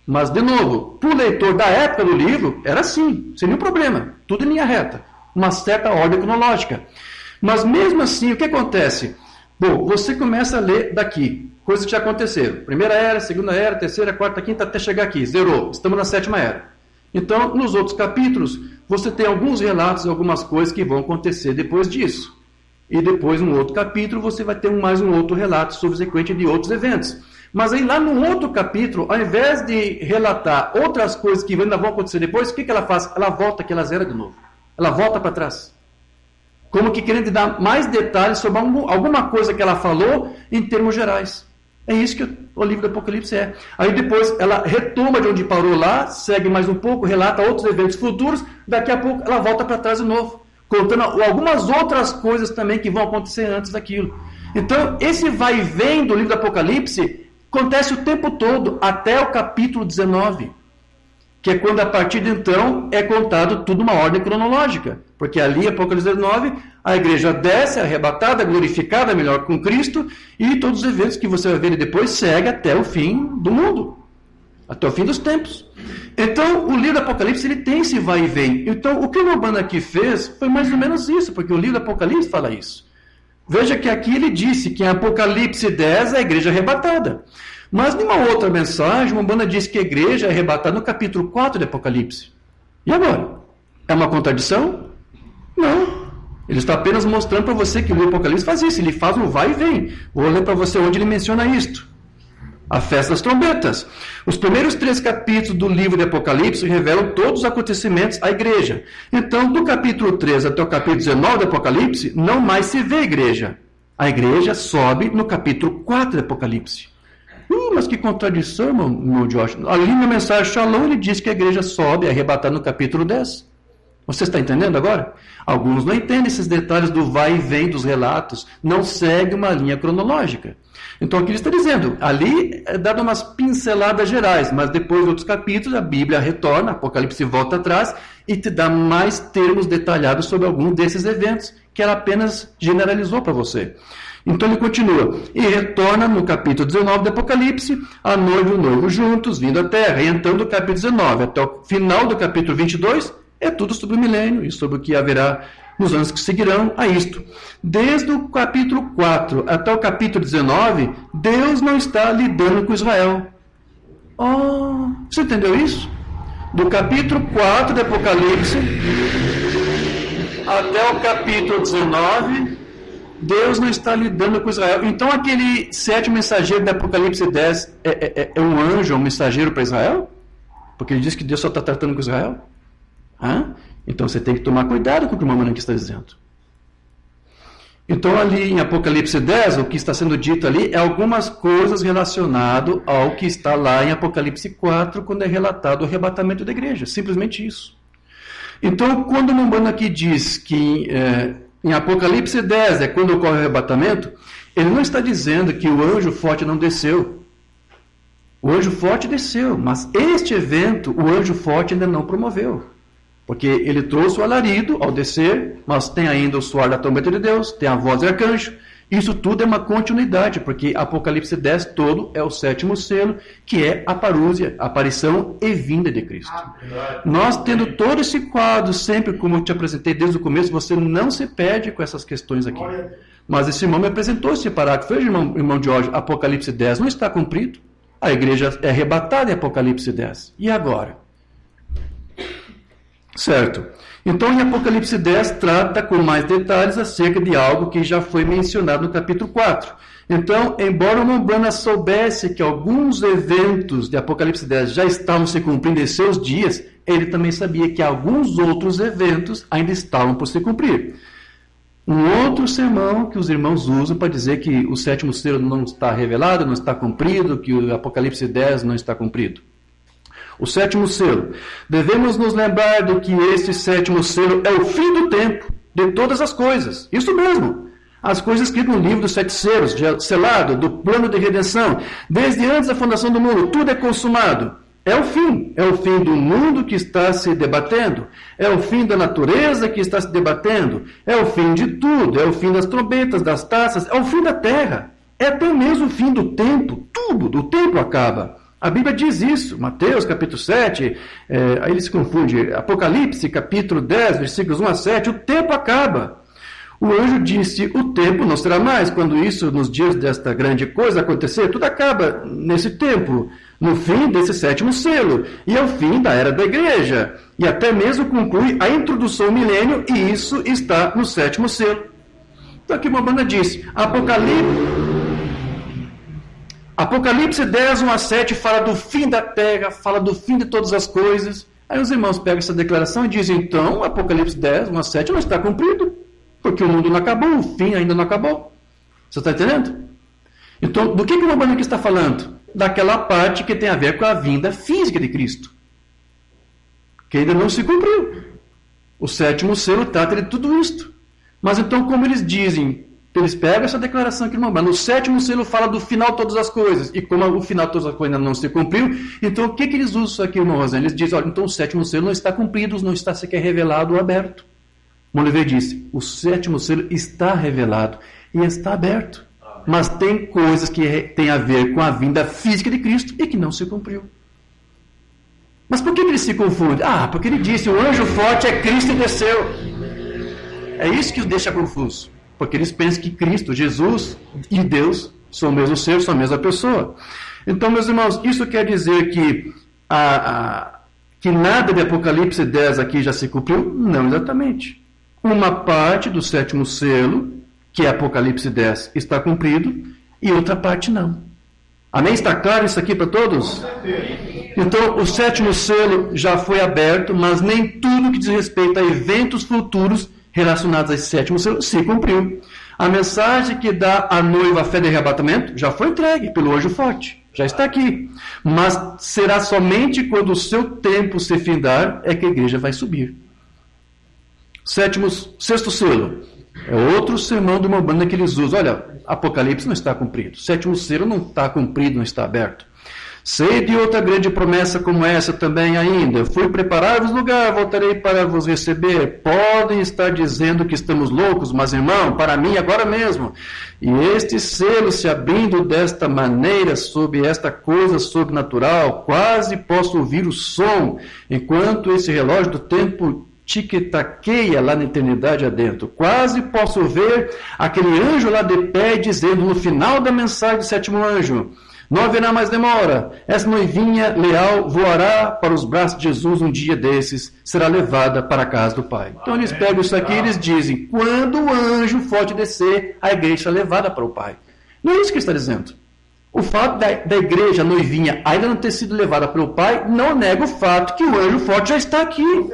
[SPEAKER 1] Mas, de novo, para o leitor da época do livro, era assim, sem nenhum problema, tudo em linha reta, uma certa ordem cronológica. Mas, mesmo assim, o que acontece? Bom, você começa a ler daqui, coisas que já aconteceram. Primeira era, segunda era, terceira, quarta, quinta, até chegar aqui, zerou, estamos na sétima era. Então, nos outros capítulos, você tem alguns relatos e algumas coisas que vão acontecer depois disso. E depois, no outro capítulo, você vai ter mais um outro relato subsequente de outros eventos. Mas aí, lá no outro capítulo, ao invés de relatar outras coisas que ainda vão acontecer depois, o que ela faz? Ela volta aquela zera de novo. Ela volta para trás. Como que querendo dar mais detalhes sobre alguma coisa que ela falou em termos gerais. É isso que o livro do Apocalipse é. Aí depois ela retoma de onde parou lá, segue mais um pouco, relata outros eventos futuros, daqui a pouco ela volta para trás de novo, contando algumas outras coisas também que vão acontecer antes daquilo. Então, esse vai e vem do livro do Apocalipse acontece o tempo todo, até o capítulo 19, que é quando a partir de então é contado tudo uma ordem cronológica, porque ali, Apocalipse 19, a igreja desce, arrebatada, glorificada, melhor com Cristo, e todos os eventos que você vai ver depois segue até o fim do mundo, até o fim dos tempos. Então, o livro do Apocalipse ele tem esse vai e vem. Então, o que o Urbano aqui fez foi mais ou menos isso, porque o livro do Apocalipse fala isso. Veja que aqui ele disse que em Apocalipse 10 é a igreja arrebatada. Mas numa outra mensagem, Urbano disse que a igreja é arrebatada no capítulo 4 de Apocalipse. E agora? É uma contradição? Não. Ele está apenas mostrando para você que o livro do Apocalipse faz isso. Ele faz um vai e vem. Vou ler para você onde ele menciona isto. A festa das trombetas. Os primeiros 3 capítulos do livro de Apocalipse revelam todos os acontecimentos à igreja. Então, do capítulo 13 até o capítulo 19 do Apocalipse, não mais se vê a igreja. A igreja sobe no capítulo 4 do Apocalipse. Mas que contradição, irmão Josh. Ali na mensagem Shalom, ele diz que a igreja sobe, arrebatada no capítulo 10. Você está entendendo agora? Alguns não entendem esses detalhes do vai e vem dos relatos. Não segue uma linha cronológica. Então, aqui ele está dizendo, ali é dado umas pinceladas gerais, mas depois de outros capítulos, a Bíblia retorna, Apocalipse volta atrás e te dá mais termos detalhados sobre algum desses eventos que ela apenas generalizou para você. Então ele continua, e retorna no capítulo 19 do Apocalipse, a noiva e o noivo juntos, vindo à terra. E então do capítulo 19 até o final do capítulo 22, é tudo sobre o milênio e sobre o que haverá nos anos que seguirão a isto. Desde o capítulo 4 até o capítulo 19, Deus não está lidando com Israel. Oh, você entendeu isso? Do capítulo 4 do Apocalipse até o capítulo 19, Deus não está lidando com Israel. Então aquele 7º mensageiro do Apocalipse 10 é um anjo, um mensageiro para Israel? Porque ele diz que Deus só está tratando com Israel? Então você tem que tomar cuidado com o que o irmão aqui está dizendo. Então ali em Apocalipse 10, o que está sendo dito ali é algumas coisas relacionadas ao que está lá em Apocalipse 4, quando é relatado o arrebatamento da igreja. Simplesmente isso. Então quando o irmão aqui diz que em Apocalipse 10 é quando ocorre o arrebatamento, ele não está dizendo que o anjo forte não desceu. O anjo forte desceu, mas este evento o anjo forte ainda não promoveu. Porque ele trouxe o alarido ao descer, mas tem ainda o soar da trombeta de Deus, tem a voz do arcanjo. Isso tudo é uma continuidade, porque Apocalipse 10 todo é o 7º selo, que é a parúzia, a aparição e vinda de Cristo. Nós tendo todo esse quadro, sempre como eu te apresentei desde o começo, você não se perde com essas questões aqui. Mas esse irmão me apresentou esse parágrafo. Veja, irmão Jorge, Apocalipse 10 não está cumprido. A igreja é arrebatada em Apocalipse 10. E agora? Certo. Então, em Apocalipse 10, trata com mais detalhes acerca de algo que já foi mencionado no capítulo 4. Então, embora o Mombrana soubesse que alguns eventos de Apocalipse 10 já estavam se cumprindo em seus dias, ele também sabia que alguns outros eventos ainda estavam por se cumprir. Um outro sermão que os irmãos usam para dizer que o 7º selo não está revelado, não está cumprido, que o Apocalipse 10 não está cumprido. O 7º selo. Devemos nos lembrar de que este 7º selo é o fim do tempo, de todas as coisas. Isso mesmo. As coisas escritas no livro dos 7 selos, selado, do plano de redenção. Desde antes da fundação do mundo, tudo é consumado. É o fim. É o fim do mundo que está se debatendo. É o fim da natureza que está se debatendo. É o fim de tudo. É o fim das trombetas, das taças. É o fim da terra. É até mesmo o fim do tempo. Tudo, o tempo acaba. A Bíblia diz isso, Mateus capítulo 7, aí ele se confunde, Apocalipse capítulo 10, versículos 1 a 7, o tempo acaba. O anjo disse, o tempo não será mais, quando isso, nos dias desta grande coisa acontecer, tudo acaba nesse tempo, no fim desse 7º selo, e é o fim da era da igreja, e até mesmo conclui a introdução ao milênio, e isso está no 7º selo. Então aqui uma banda disse, Apocalipse 10, 1 a 7 fala do fim da terra, fala do fim de todas as coisas. Aí os irmãos pegam essa declaração e dizem, então, Apocalipse 10, 1 a 7 não está cumprido, porque o mundo não acabou, o fim ainda não acabou. Você está entendendo? Então, do que o Umbanda aqui está falando? Daquela parte que tem a ver com a vinda física de Cristo, que ainda não se cumpriu. O 7º selo trata de tudo isto. Mas então, como eles dizem, eles pegam essa declaração aqui no Umbanda. No 7º selo fala do final de todas as coisas. E como o final de todas as coisas ainda não se cumpriu, então o que eles usam aqui, irmão Rosane? Eles dizem, olha, então o 7º selo não está cumprido, não está sequer revelado ou aberto. Moliver disse, o 7º selo está revelado e está aberto. Mas tem coisas que têm a ver com a vinda física de Cristo e que não se cumpriu. Mas por que ele se confunde? Porque ele disse, o anjo forte é Cristo e desceu. É isso que os deixa confuso. Porque eles pensam que Cristo, Jesus e Deus são o mesmo ser, são a mesma pessoa. Então, meus irmãos, isso quer dizer que, que nada de Apocalipse 10 aqui já se cumpriu? Não exatamente. Uma parte do 7º selo, que é Apocalipse 10, está cumprido, e outra parte não. Amém? Está claro isso aqui para todos? Então, o 7º selo já foi aberto, mas nem tudo que diz respeito a eventos futuros relacionados a esse 7º selo se cumpriu. A mensagem que dá à noiva a fé de arrebatamento já foi entregue pelo anjo forte, já está aqui. Mas será somente quando o seu tempo se findar é que a igreja vai subir. 6º selo. É outro sermão de uma banda que eles usam. Olha, Apocalipse não está cumprido. 7º selo não está cumprido, não está aberto. Sei de outra grande promessa como essa também ainda. Fui preparar-vos lugar, voltarei para vos receber. Podem estar dizendo que estamos loucos, mas irmão, para mim agora mesmo. E este selo se abrindo desta maneira, sob esta coisa sobrenatural, quase posso ouvir o som, enquanto esse relógio do tempo tic-taqueia lá na eternidade adentro. Quase posso ver aquele anjo lá de pé dizendo no final da mensagem do 7º anjo, não haverá mais demora, essa noivinha leal voará para os braços de Jesus um dia desses, será levada para a casa do Pai. Então eles pegam isso aqui e eles dizem, quando o anjo forte descer, a igreja será levada para o Pai. Não é isso que ele está dizendo. O fato da igreja, a noivinha, ainda não ter sido levada para o Pai, não nega o fato que o anjo forte já está aqui.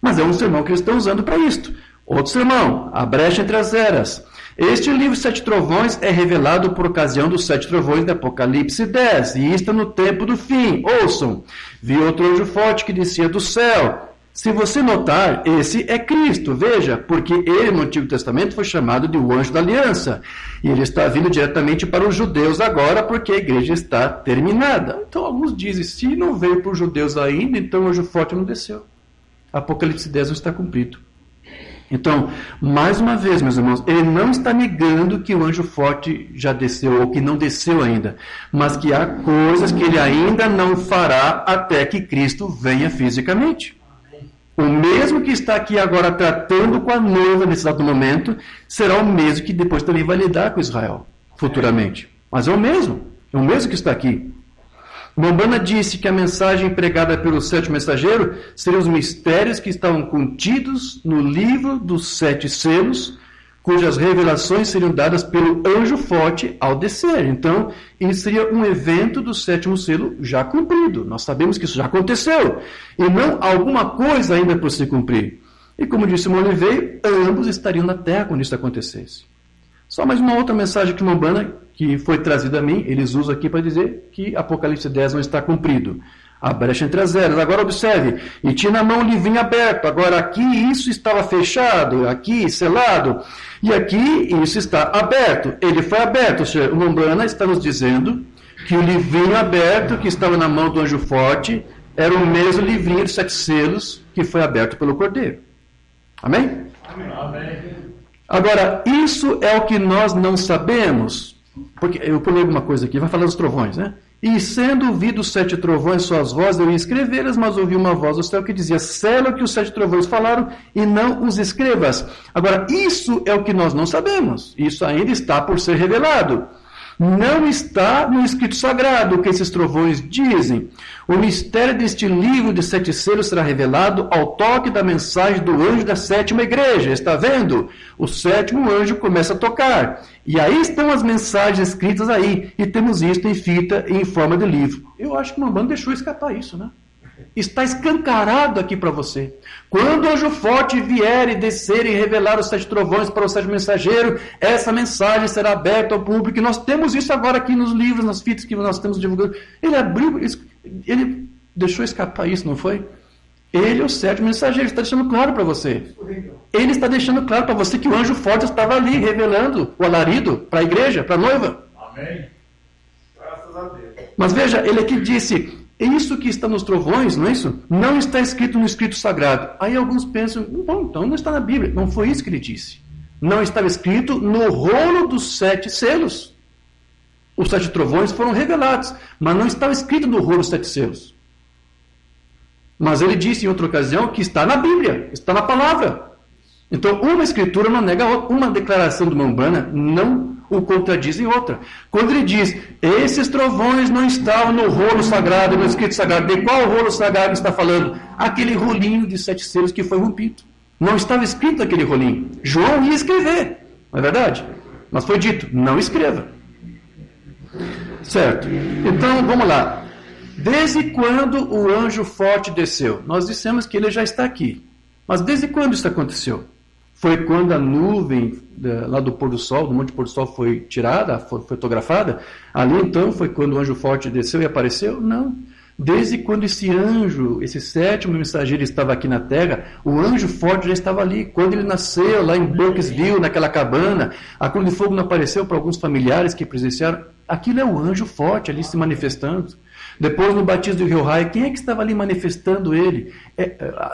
[SPEAKER 1] Mas é um sermão que eles estão usando para isto. Outro sermão, a brecha entre as eras. Este livro Sete Trovões é revelado por ocasião dos 7 trovões de Apocalipse 10, e está no tempo do fim. Ouçam, vi outro anjo forte que descia do céu. Se você notar, esse é Cristo, veja, porque ele no Antigo Testamento foi chamado de o anjo da aliança, e ele está vindo diretamente para os judeus agora, porque a igreja está terminada. Então alguns dizem, se não veio para os judeus ainda, então o anjo forte não desceu. Apocalipse 10 não está cumprido. Então, mais uma vez, meus irmãos, ele não está negando que o anjo forte já desceu, ou que não desceu ainda, mas que há coisas que ele ainda não fará até que Cristo venha fisicamente. O mesmo que está aqui agora tratando com a noiva nesse exato momento, será o mesmo que depois também vai lidar com Israel, futuramente. Mas é o mesmo que está aqui. Umbanda disse que a mensagem pregada pelo 7º mensageiro seriam os mistérios que estavam contidos no livro dos 7 selos, cujas revelações seriam dadas pelo anjo forte ao descer. Então, isso seria um evento do 7º selo já cumprido. Nós sabemos que isso já aconteceu. E não alguma coisa ainda por se cumprir. E como disse Moliveira, ambos estariam na terra quando isso acontecesse. Só mais uma outra mensagem que Umbanda, que foi trazida a mim, eles usam aqui para dizer que Apocalipse 10 não está cumprido. A brecha entre as eras. Agora observe, e tinha na mão o livrinho aberto. Agora aqui isso estava fechado, aqui selado, e aqui isso está aberto. Ele foi aberto. Ou seja, o Umbanda está nos dizendo que o livrinho aberto que estava na mão do anjo forte era o mesmo livrinho de 7 selos que foi aberto pelo Cordeiro. Amém?
[SPEAKER 2] Amém.
[SPEAKER 1] Agora, isso é o que nós não sabemos, porque eu pulei alguma coisa aqui, vai falar dos trovões, né? E sendo ouvidos 7 trovões, suas vozes, eu ia escrevê-las, mas ouvi uma voz do céu que dizia, sela o que os 7 trovões falaram e não os escrevas. Agora, isso é o que nós não sabemos, isso ainda está por ser revelado. Não está no escrito sagrado o que esses trovões dizem. O mistério deste livro de 7 selos será revelado ao toque da mensagem do anjo da 7ª igreja. Está vendo? O 7º anjo começa a tocar. E aí estão as mensagens escritas aí. E temos isto em fita e em forma de livro. Eu acho que o Umbanda deixou escapar isso, né? Está escancarado aqui para você. Quando o anjo forte vier e descer e revelar os 7 trovões para o 7º mensageiro, essa mensagem será aberta ao público. E nós temos isso agora aqui nos livros, nas fitas que nós temos divulgando. Ele abriu, ele deixou escapar isso, não foi? Ele é o 7º mensageiro, está deixando claro para você. Ele está deixando claro para você que o anjo forte estava ali, revelando o alarido para a igreja, para a noiva.
[SPEAKER 2] Amém. Graças a Deus.
[SPEAKER 1] Mas veja, ele aqui disse, isso que está nos trovões, não é isso? Não está escrito no escrito sagrado. Aí alguns pensam, bom, então não está na Bíblia. Não foi isso que ele disse. Não estava escrito no rolo dos 7 selos. Os 7 trovões foram revelados, mas não estava escrito no rolo dos 7 selos. Mas ele disse em outra ocasião que está na Bíblia, está na palavra. Então, uma escritura não nega a outra. Uma declaração do Mombrana não o contradiz em outra. Quando ele diz, esses trovões não estavam no rolo sagrado, no escrito sagrado. De qual rolo sagrado está falando? Aquele rolinho de 7 selos que foi rompido. Não estava escrito aquele rolinho. João ia escrever, não é verdade? Mas foi dito, não escreva. Certo. Então, vamos lá. Desde quando o anjo forte desceu? Nós dissemos que ele já está aqui. Mas desde quando isso aconteceu? Foi quando a nuvem lá do pôr do sol, do monte pôr do sol, foi tirada, foi fotografada? Ali então foi quando o anjo forte desceu e apareceu? Não. Desde quando esse anjo, esse 7º mensageiro estava aqui na terra, o anjo forte já estava ali. Quando ele nasceu lá em Burkesville, naquela cabana, a cruz de fogo não apareceu para alguns familiares que presenciaram. Aquilo é o anjo forte ali se manifestando. Depois, no batismo do Rio Raio, quem é que estava ali manifestando ele?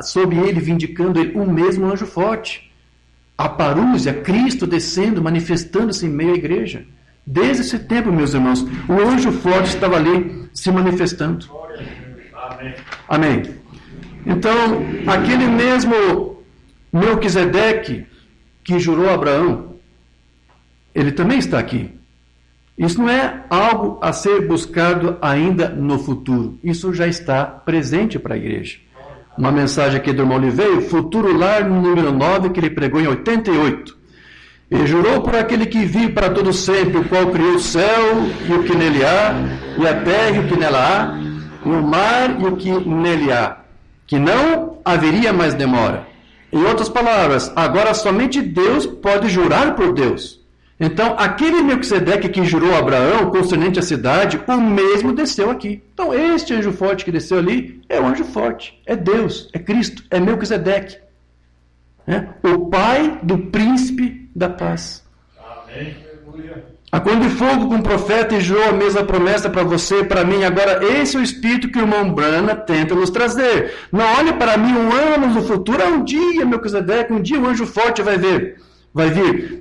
[SPEAKER 1] Sob ele, vindicando ele, o mesmo anjo forte. A parúzia, Cristo descendo, manifestando-se em meio à igreja. Desde esse tempo, meus irmãos, o anjo forte estava ali se manifestando.
[SPEAKER 2] Amém.
[SPEAKER 1] Amém. Então, aquele mesmo Melquisedeque que jurou a Abraão, ele também está aqui. Isso não é algo a ser buscado ainda no futuro. Isso já está presente para a igreja. Uma mensagem aqui do irmão Oliveira, Futuro Lar, número 9, que ele pregou em 88. E jurou por aquele que vive para todo sempre, o qual criou o céu e o que nele há, e a terra e o que nela há, e o mar e o que nele há, que não haveria mais demora. Em outras palavras, agora somente Deus pode jurar por Deus. Então, aquele Melquisedeque que jurou a Abraão, concernente à cidade, o mesmo desceu aqui. Então, este anjo forte que desceu ali é o anjo forte, é Deus, é Cristo, é Melquisedeque. O pai do príncipe da paz.
[SPEAKER 2] Amém.
[SPEAKER 1] A cor de fogo com o profeta e jurou a mesma promessa para você e para mim. Agora, esse é o espírito que o irmão Brana tenta nos trazer. Não olhe para mim anos no futuro. Um dia, Melquisedeque, um dia o anjo forte vai vir.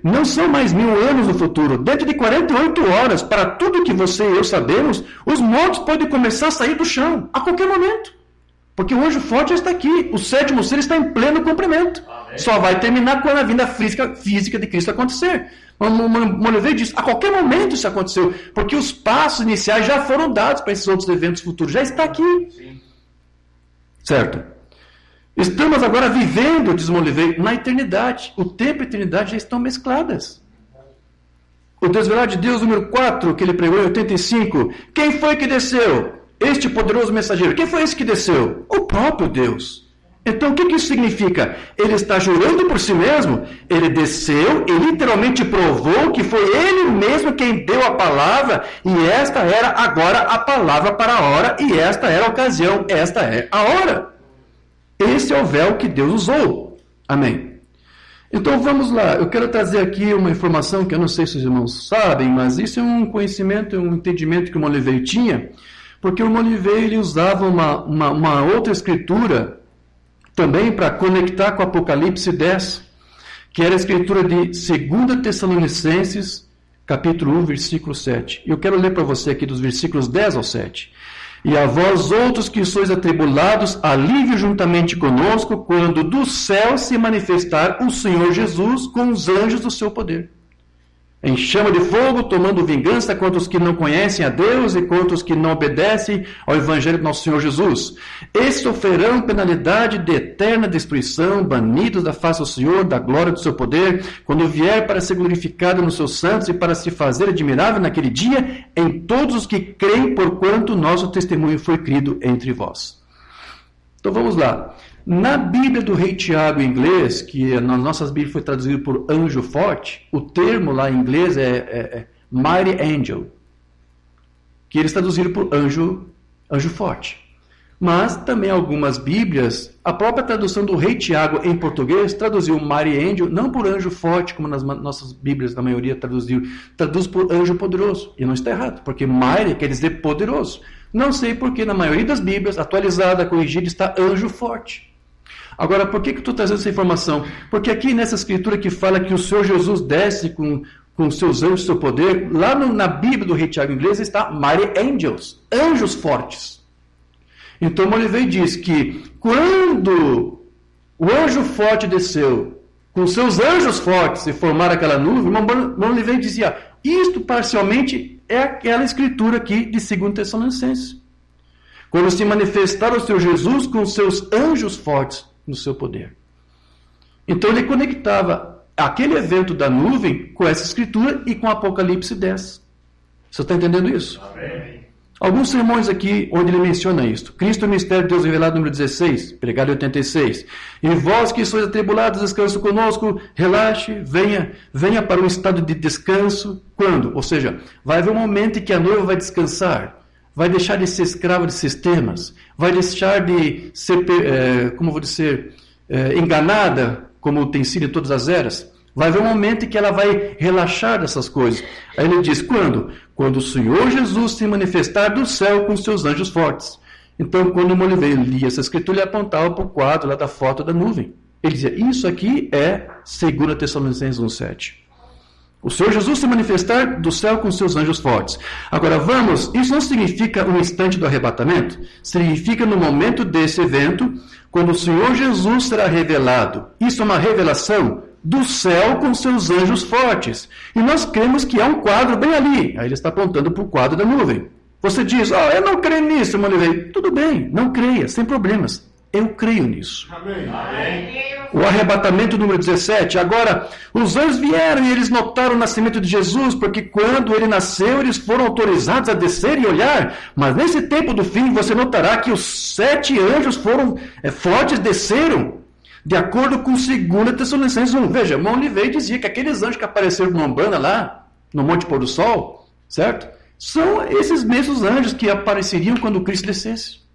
[SPEAKER 1] Não são mais 1000 anos no futuro. Dentro de 48 horas, para tudo que você e eu sabemos, os mortos podem começar a sair do chão a qualquer momento. Porque o anjo forte já está aqui. O 7º selo está em pleno cumprimento. Amém. Só vai terminar quando a vinda física de Cristo acontecer. Oliveira diz, a qualquer momento isso aconteceu. Porque os passos iniciais já foram dados para esses outros eventos futuros. Já está aqui. Sim. Certo? Estamos agora vivendo, diz Oliveira, na eternidade. O tempo e a eternidade já estão mescladas. O Desvelar de Deus, número 4, que ele pregou em 85. Quem foi que desceu? Este poderoso mensageiro. Quem foi esse que desceu? O próprio Deus. Então, o que isso significa? Ele está jurando por si mesmo? Ele desceu e literalmente provou que foi ele mesmo quem deu a palavra, e esta era agora a palavra para a hora, e esta era a ocasião, esta é a hora. Esse é o véu que Deus usou. Amém. Então, vamos lá. Eu quero trazer aqui uma informação que eu não sei se os irmãos sabem, mas isso é um conhecimento, um entendimento que o Oliveira tinha, porque o Oliveira ele usava uma outra escritura também para conectar com Apocalipse 10, que era a escritura de 2 Tessalonicenses, capítulo 1, versículo 7. E eu quero ler para você aqui dos versículos 10 ao 7. E a vós outros que sois atribulados, alívio juntamente conosco, quando do céu se manifestar o Senhor Jesus com os anjos do seu poder. Em chama de fogo, tomando vingança contra os que não conhecem a Deus e contra os que não obedecem ao Evangelho do nosso Senhor Jesus. Estes sofrerão penalidade de eterna destruição, banidos da face do Senhor, da glória do seu poder, quando vier para ser glorificado nos seus santos e para se fazer admirável naquele dia em todos os que creem, porquanto nosso testemunho foi crido entre vós. Então vamos lá. Na Bíblia do Rei Tiago em inglês, que nas nossas Bíblias foi traduzido por anjo forte, o termo lá em inglês é mighty angel, que eles traduziram por anjo forte. Mas também algumas Bíblias, a própria tradução do Rei Tiago em português traduziu mighty angel não por anjo forte, como nas nossas Bíblias, na maioria traduz por anjo poderoso. E não está errado, porque mighty quer dizer poderoso. Não sei porque na maioria das Bíblias, atualizada, corrigida, está anjo forte. Agora, por que eu estou trazendo essa informação? Porque aqui nessa escritura que fala que o Senhor Jesus desce com seus anjos, seu poder, lá na Bíblia do Rei Tiago em inglês está mighty angels, anjos fortes. Então Molivei diz que quando o anjo forte desceu com seus anjos fortes e formaram aquela nuvem, Molivei dizia, isto parcialmente é aquela escritura aqui de 2 Tessalonicenses. Quando se manifestaram o Senhor Jesus com seus anjos fortes no seu poder. Então ele conectava aquele evento da nuvem com essa escritura e com Apocalipse 10. Você está entendendo isso?
[SPEAKER 2] Amém.
[SPEAKER 1] Alguns sermões aqui onde ele menciona isto. Cristo é o mistério de Deus revelado, número 16, pregado em 86. E vós que sois atribulados, descanso conosco, relaxe, venha para um estado de descanso. Quando? Ou seja, vai haver um momento em que a noiva vai descansar, vai deixar de ser escrava de sistemas, vai deixar de ser, enganada, como tem sido em todas as eras. Vai haver um momento em que ela vai relaxar dessas coisas. Aí ele diz, quando? Quando o Senhor Jesus se manifestar do céu com seus anjos fortes. Então, quando Molivei lia essa escritura, ele apontava para o quadro lá da foto da nuvem. Ele dizia, isso aqui é 2 Tessalonicenses 1,7. O Senhor Jesus se manifestar do céu com seus anjos fortes. Agora, isso não significa um instante do arrebatamento. Significa no momento desse evento, quando o Senhor Jesus será revelado. Isso é uma revelação do céu com seus anjos fortes. E nós cremos que há um quadro bem ali. Aí ele está apontando para o quadro da nuvem. Você diz, eu não creio nisso, Molivei. Tudo bem, não creia, sem problemas. Eu creio nisso.
[SPEAKER 2] Amém. Amém.
[SPEAKER 1] O arrebatamento número 17. Agora, os anjos vieram e eles notaram o nascimento de Jesus, porque quando ele nasceu, eles foram autorizados a descer e olhar. Mas nesse tempo do fim, você notará que os 7 anjos fortes desceram, de acordo com 2 Tessalonicenses 1. Veja, Molivei dizia que aqueles anjos que apareceram no Umbanda lá, no Monte Pôr do Sol, certo? São esses mesmos anjos que apareceriam quando Cristo descesse.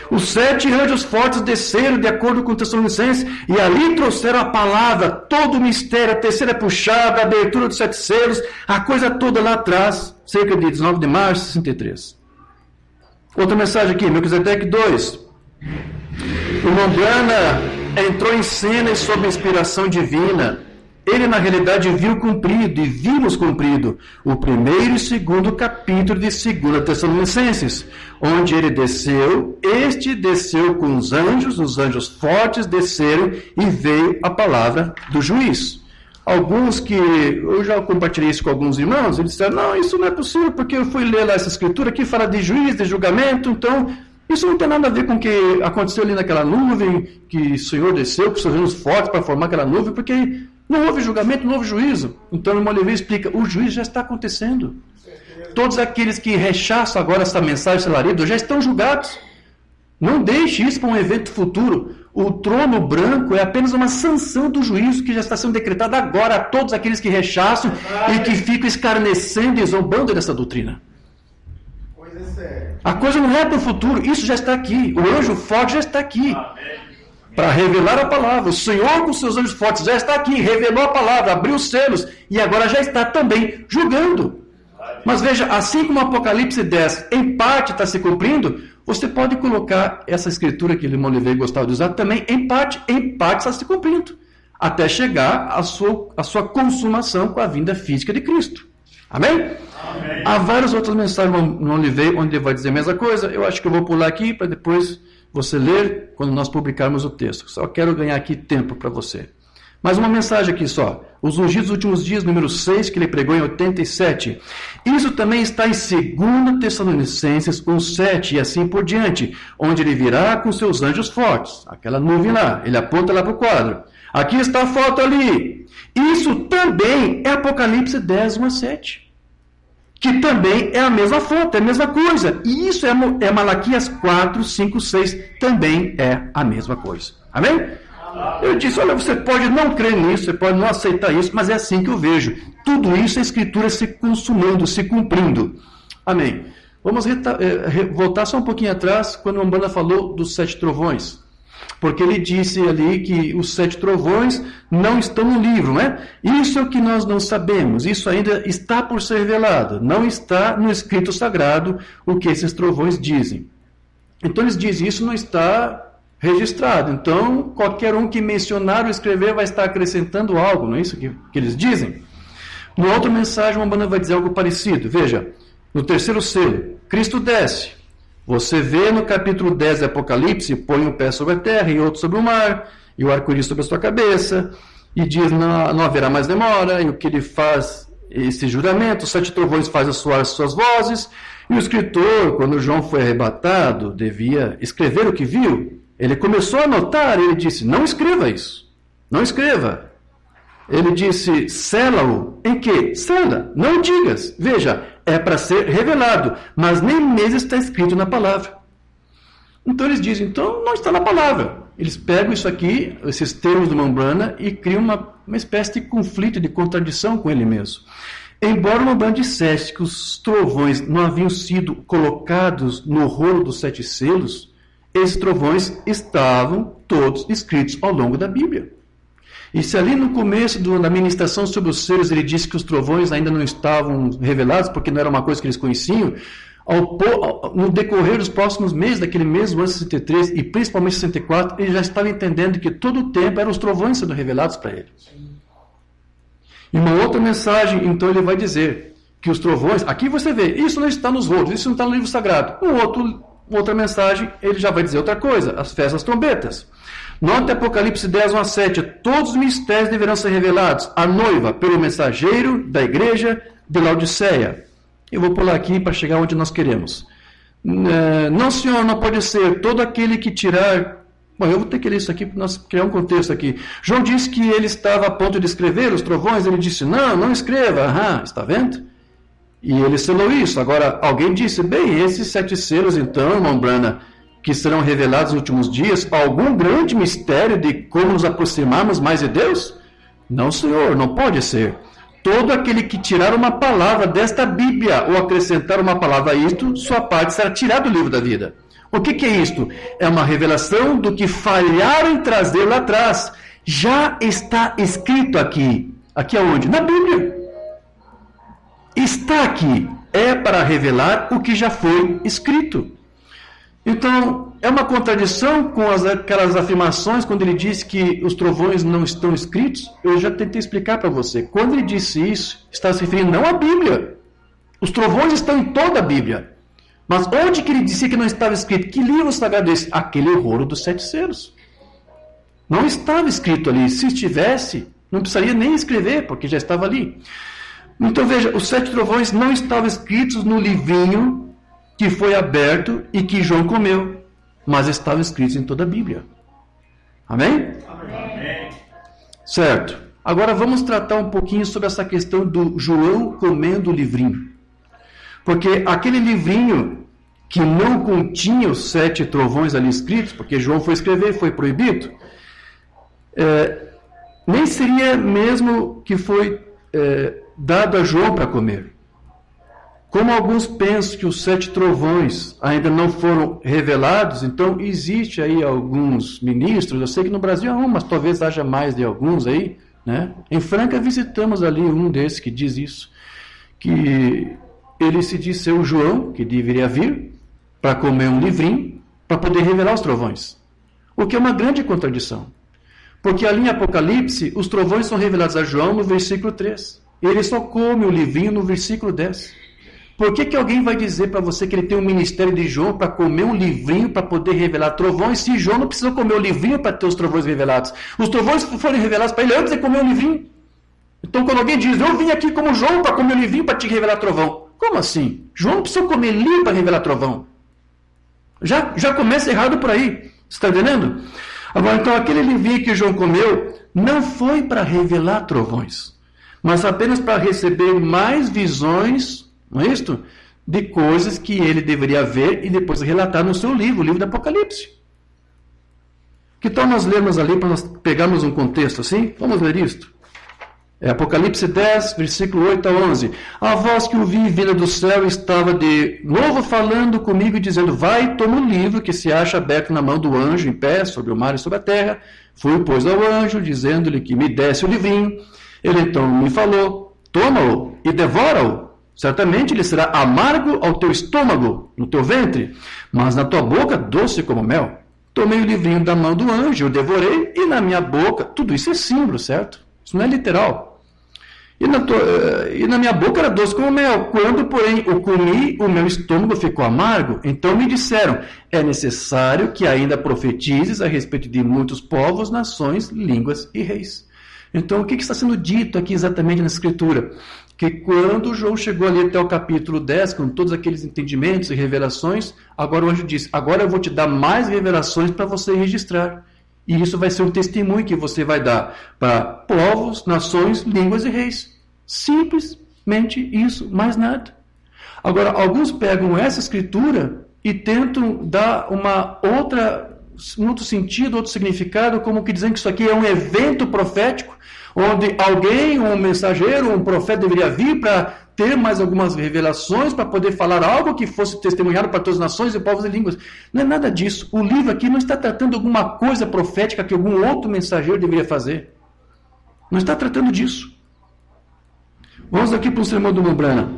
[SPEAKER 1] Os 7 anjos fortes desceram de acordo com Tessalonicenses e ali trouxeram a palavra, todo o mistério, a terceira puxada, a abertura dos 7 selos, a coisa toda lá atrás, cerca de 19 de março de 63. Outra mensagem aqui, Melquisedeque 2. O Umbanda entrou em cena sob inspiração divina. Ele, na realidade, viu cumprido, e vimos cumprido, o 1º e 2º capítulo de 2 Tessalonicenses, onde ele desceu, desceu com os anjos fortes desceram, e veio a palavra do juiz. Alguns que, eu já compartilhei isso com alguns irmãos, eles disseram, não, isso não é possível, porque eu fui ler lá essa escritura, aqui fala de juiz, de julgamento, então, isso não tem nada a ver com o que aconteceu ali naquela nuvem, que o Senhor desceu com seus anjos fortes para formar aquela nuvem, porque não houve julgamento, não houve juízo. Então, o Molivei explica, o juízo já está acontecendo. Todos aqueles que rechaçam agora essa mensagem, esse alarido, já estão julgados. Não deixe isso para um evento futuro. O trono branco é apenas uma sanção do juízo que já está sendo decretado agora a todos aqueles que rechaçam e que ficam escarnecendo e zombando dessa doutrina.
[SPEAKER 2] Coisa séria.
[SPEAKER 1] A coisa não é para o futuro, isso já está aqui. O anjo forte já está aqui. Para revelar a palavra. O Senhor com seus anjos fortes já está aqui, revelou a palavra, abriu os selos e agora já está também julgando. Mas veja, assim como Apocalipse 10 em parte está se cumprindo, você pode colocar essa escritura que Molivei gostava de usar também em parte está se cumprindo, até chegar à sua consumação com a vinda física de Cristo. Amém?
[SPEAKER 2] Amém.
[SPEAKER 1] Há várias outras mensagens no Molivei onde ele vai dizer a mesma coisa. Eu acho que eu vou pular aqui para depois você ler quando nós publicarmos o texto. Só quero ganhar aqui tempo para você. Mais uma mensagem aqui só. Os ungidos dos últimos dias, número 6, que ele pregou em 87. Isso também está em 2 Tessalonicenses 1,7 e assim por diante, onde ele virá com seus anjos fortes. Aquela nuvem lá, ele aponta lá para o quadro. Aqui está a foto ali. Isso também é Apocalipse 10, 1 a 7. que também é a mesma fonte, é a mesma coisa. E isso é Malaquias 4, 5, 6, também é a mesma coisa. Amém? Eu disse, olha, você pode não crer nisso, você pode não aceitar isso, mas é assim que eu vejo. Tudo isso é a Escritura se consumando, se cumprindo. Amém. Vamos voltar só um pouquinho atrás, quando o Umbanda falou dos 7 trovões. Porque ele disse ali que os 7 trovões não estão no livro, né? Isso é o que nós não sabemos, isso ainda está por ser revelado. Não está no escrito sagrado o que esses trovões dizem. Então eles dizem, isso não está registrado. Então, qualquer um que mencionar ou escrever vai estar acrescentando algo, não é isso que eles dizem? Numa outra mensagem, uma banda vai dizer algo parecido. Veja, no 3º selo, Cristo desce. Você vê no capítulo 10 de Apocalipse, põe um pé sobre a terra e outro sobre o mar, e o arco-íris sobre a sua cabeça, e diz, não haverá mais demora, e o que ele faz, esse juramento, os 7 trovões fazem soar as suas vozes, e o escritor, quando João foi arrebatado, devia escrever o que viu. Ele começou a anotar, e ele disse, não escreva isso, não escreva. Ele disse, sela-o. Em quê? Sela, não digas. Veja, é para ser revelado, mas nem mesmo está escrito na palavra. Então eles dizem, então não está na palavra. Eles pegam isso aqui, esses termos do Umbanda, e criam uma espécie de conflito, de contradição com ele mesmo. Embora o Umbanda dissesse que os trovões não haviam sido colocados no rolo dos 7 selos, esses trovões estavam todos escritos ao longo da Bíblia. E se ali no começo da ministração sobre os selos ele disse que os trovões ainda não estavam revelados, porque não era uma coisa que eles conheciam, no decorrer dos próximos meses, daquele mesmo ano 63 e principalmente 64, ele já estava entendendo que todo o tempo eram os trovões sendo revelados para ele. E uma outra mensagem, então ele vai dizer que os trovões, aqui você vê, isso não está nos rolos, isso não está no livro sagrado. Outra mensagem, ele já vai dizer outra coisa, as festas das trombetas. Note Apocalipse 10, 1 a 7, todos os mistérios deverão ser revelados à noiva pelo mensageiro da igreja de Laodiceia. Eu vou pular aqui para chegar onde nós queremos. Não, senhor, não pode ser todo aquele que tirar... Bom, eu vou ter que ler isso aqui para nós criar um contexto aqui. João disse que ele estava a ponto de escrever os trovões, ele disse, não escreva, está vendo? E ele selou isso. Agora, alguém disse, bem, esses 7 selos, então, irmão Brana, que serão revelados nos últimos dias, algum grande mistério de como nos aproximarmos mais de Deus? Não, senhor, não pode ser. Todo aquele que tirar uma palavra desta Bíblia ou acrescentar uma palavra a isto, sua parte será tirada do livro da vida. O que é isto? É uma revelação do que falharam em trazer lá atrás. Já está escrito aqui. Aqui aonde? Na Bíblia. Está aqui. É para revelar o que já foi escrito. Então, é uma contradição com aquelas afirmações quando ele diz que os trovões não estão escritos. Eu já tentei explicar para você. Quando ele disse isso, está se referindo não à Bíblia. Os trovões estão em toda a Bíblia. Mas onde que ele disse que não estava escrito? Que livro sagrado é esse? Aquele rolo dos 7 selos. Não estava escrito ali. Se estivesse, não precisaria nem escrever, porque já estava ali. Então veja, os 7 trovões não estavam escritos no livrinho que foi aberto e que João comeu, mas estavam escritos em toda a Bíblia. Amém?
[SPEAKER 2] Amém.
[SPEAKER 1] Certo. Agora vamos tratar um pouquinho sobre essa questão do João comendo o livrinho. Porque aquele livrinho que não continha os 7 trovões ali escritos, porque João foi escrever e foi proibido, nem seria mesmo que foi dado a João para comer. Como alguns pensam que os 7 trovões ainda não foram revelados, então existe aí alguns ministros, eu sei que no Brasil há um, mas talvez haja mais de alguns aí, né? Em Franca visitamos ali um desses que diz isso, que ele se diz ser o João, que deveria vir para comer um livrinho, para poder revelar os trovões. O que é uma grande contradição. Porque ali em Apocalipse, os trovões são revelados a João no versículo 3. Ele só come o livrinho no versículo 10. Por que alguém vai dizer para você que ele tem um ministério de João para comer um livrinho para poder revelar trovões, se João não precisa comer o livrinho para ter os trovões revelados? Os trovões foram revelados para ele antes de comer o livrinho. Então quando alguém diz, eu vim aqui como João para comer o livrinho para te revelar trovão. Como assim? João não precisa comer livro para revelar trovão. Já começa errado por aí. Você está entendendo? Agora, então, aquele livrinho que João comeu não foi para revelar trovões, mas apenas para receber mais visões não é isto? De coisas que ele deveria ver e depois relatar no seu livro, o livro do Apocalipse. Que tal nós lermos ali para nós pegarmos um contexto assim? Vamos ler isto. É Apocalipse 10, versículo 8 a 11. A voz que ouvi vinda do céu estava de novo falando comigo e dizendo: vai, toma o livro que se acha aberto na mão do anjo em pé sobre o mar e sobre a terra. Fui, pois, ao anjo, dizendo-lhe que me desse o livrinho. Ele então me falou: toma-o e devora-o. Certamente ele será amargo ao teu estômago, no teu ventre, mas na tua boca doce como mel. Tomei o livrinho da mão do anjo, eu devorei, e na minha boca, tudo isso é símbolo, certo? Isso não é literal. E na minha boca era doce como mel. Quando, porém, eu comi, o meu estômago ficou amargo. Então me disseram: é necessário que ainda profetizes a respeito de muitos povos, nações, línguas e reis. Então, o que está sendo dito aqui exatamente na Escritura? Que quando João chegou ali até o capítulo 10, com todos aqueles entendimentos e revelações, agora o anjo disse: agora eu vou te dar mais revelações para você registrar. E isso vai ser um testemunho que você vai dar para povos, nações, línguas e reis. Simplesmente isso, mais nada. Agora, alguns pegam essa escritura e tentam dar um outro sentido, outro significado, como que dizendo que isso aqui é um evento profético, onde alguém, um mensageiro, um profeta deveria vir para ter mais algumas revelações, para poder falar algo que fosse testemunhado para todas as nações e povos e línguas. Não é nada disso. O livro aqui não está tratando alguma coisa profética que algum outro mensageiro deveria fazer. Não está tratando disso. Vamos aqui para o sermão do Mombrana,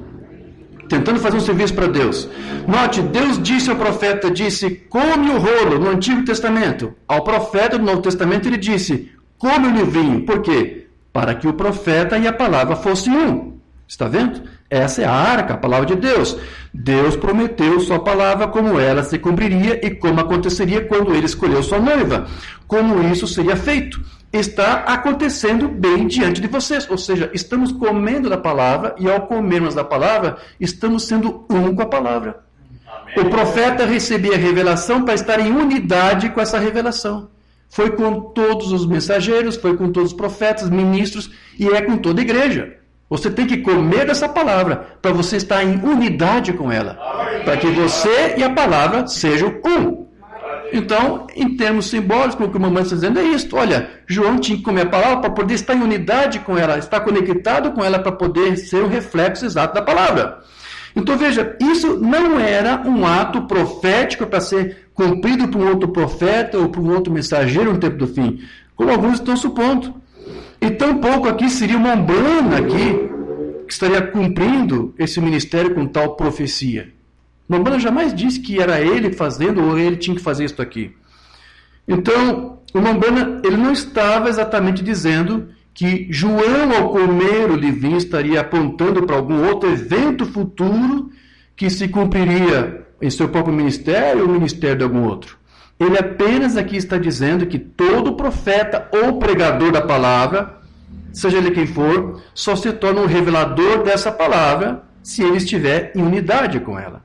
[SPEAKER 1] tentando fazer um serviço para Deus. Note, Deus disse ao profeta, disse: come o rolo, no Antigo Testamento. Ao profeta do Novo Testamento ele disse: come o livrinho. Por quê? Para que o profeta e a palavra fossem um. Está vendo? Essa é a arca, a palavra de Deus. Deus prometeu sua palavra, como ela se cumpriria e como aconteceria quando ele escolheu sua noiva. Como isso seria feito. Está acontecendo bem diante de vocês. Ou seja, estamos comendo da palavra e ao comermos da palavra, estamos sendo um com a palavra. Amém. O profeta recebia a revelação para estar em unidade com essa revelação. Foi com todos os mensageiros, foi com todos os profetas, ministros e é com toda a igreja. Você tem que comer dessa palavra para você estar em unidade com ela. Para que você e a palavra sejam um. Então, em termos simbólicos, o que o mamãe está dizendo é isso. Olha, João tinha que comer a palavra para poder estar em unidade com ela, estar conectado com ela para poder ser um reflexo exato da palavra. Então, veja, isso não era um ato profético para ser cumprido por um outro profeta ou por um outro mensageiro no tempo do fim, como alguns estão supondo. E tampouco aqui seria uma Mombrana aqui que estaria cumprindo esse ministério com tal profecia. Mombrana jamais disse que era ele fazendo ou ele tinha que fazer isso aqui. Então, o Mombrana, ele não estava exatamente dizendo que João, ao comer o livrinho, estaria apontando para algum outro evento futuro que se cumpriria em seu próprio ministério ou o ministério de algum outro. Ele apenas aqui está dizendo que todo profeta ou pregador da palavra, seja ele quem for, só se torna um revelador dessa palavra se ele estiver em unidade com ela.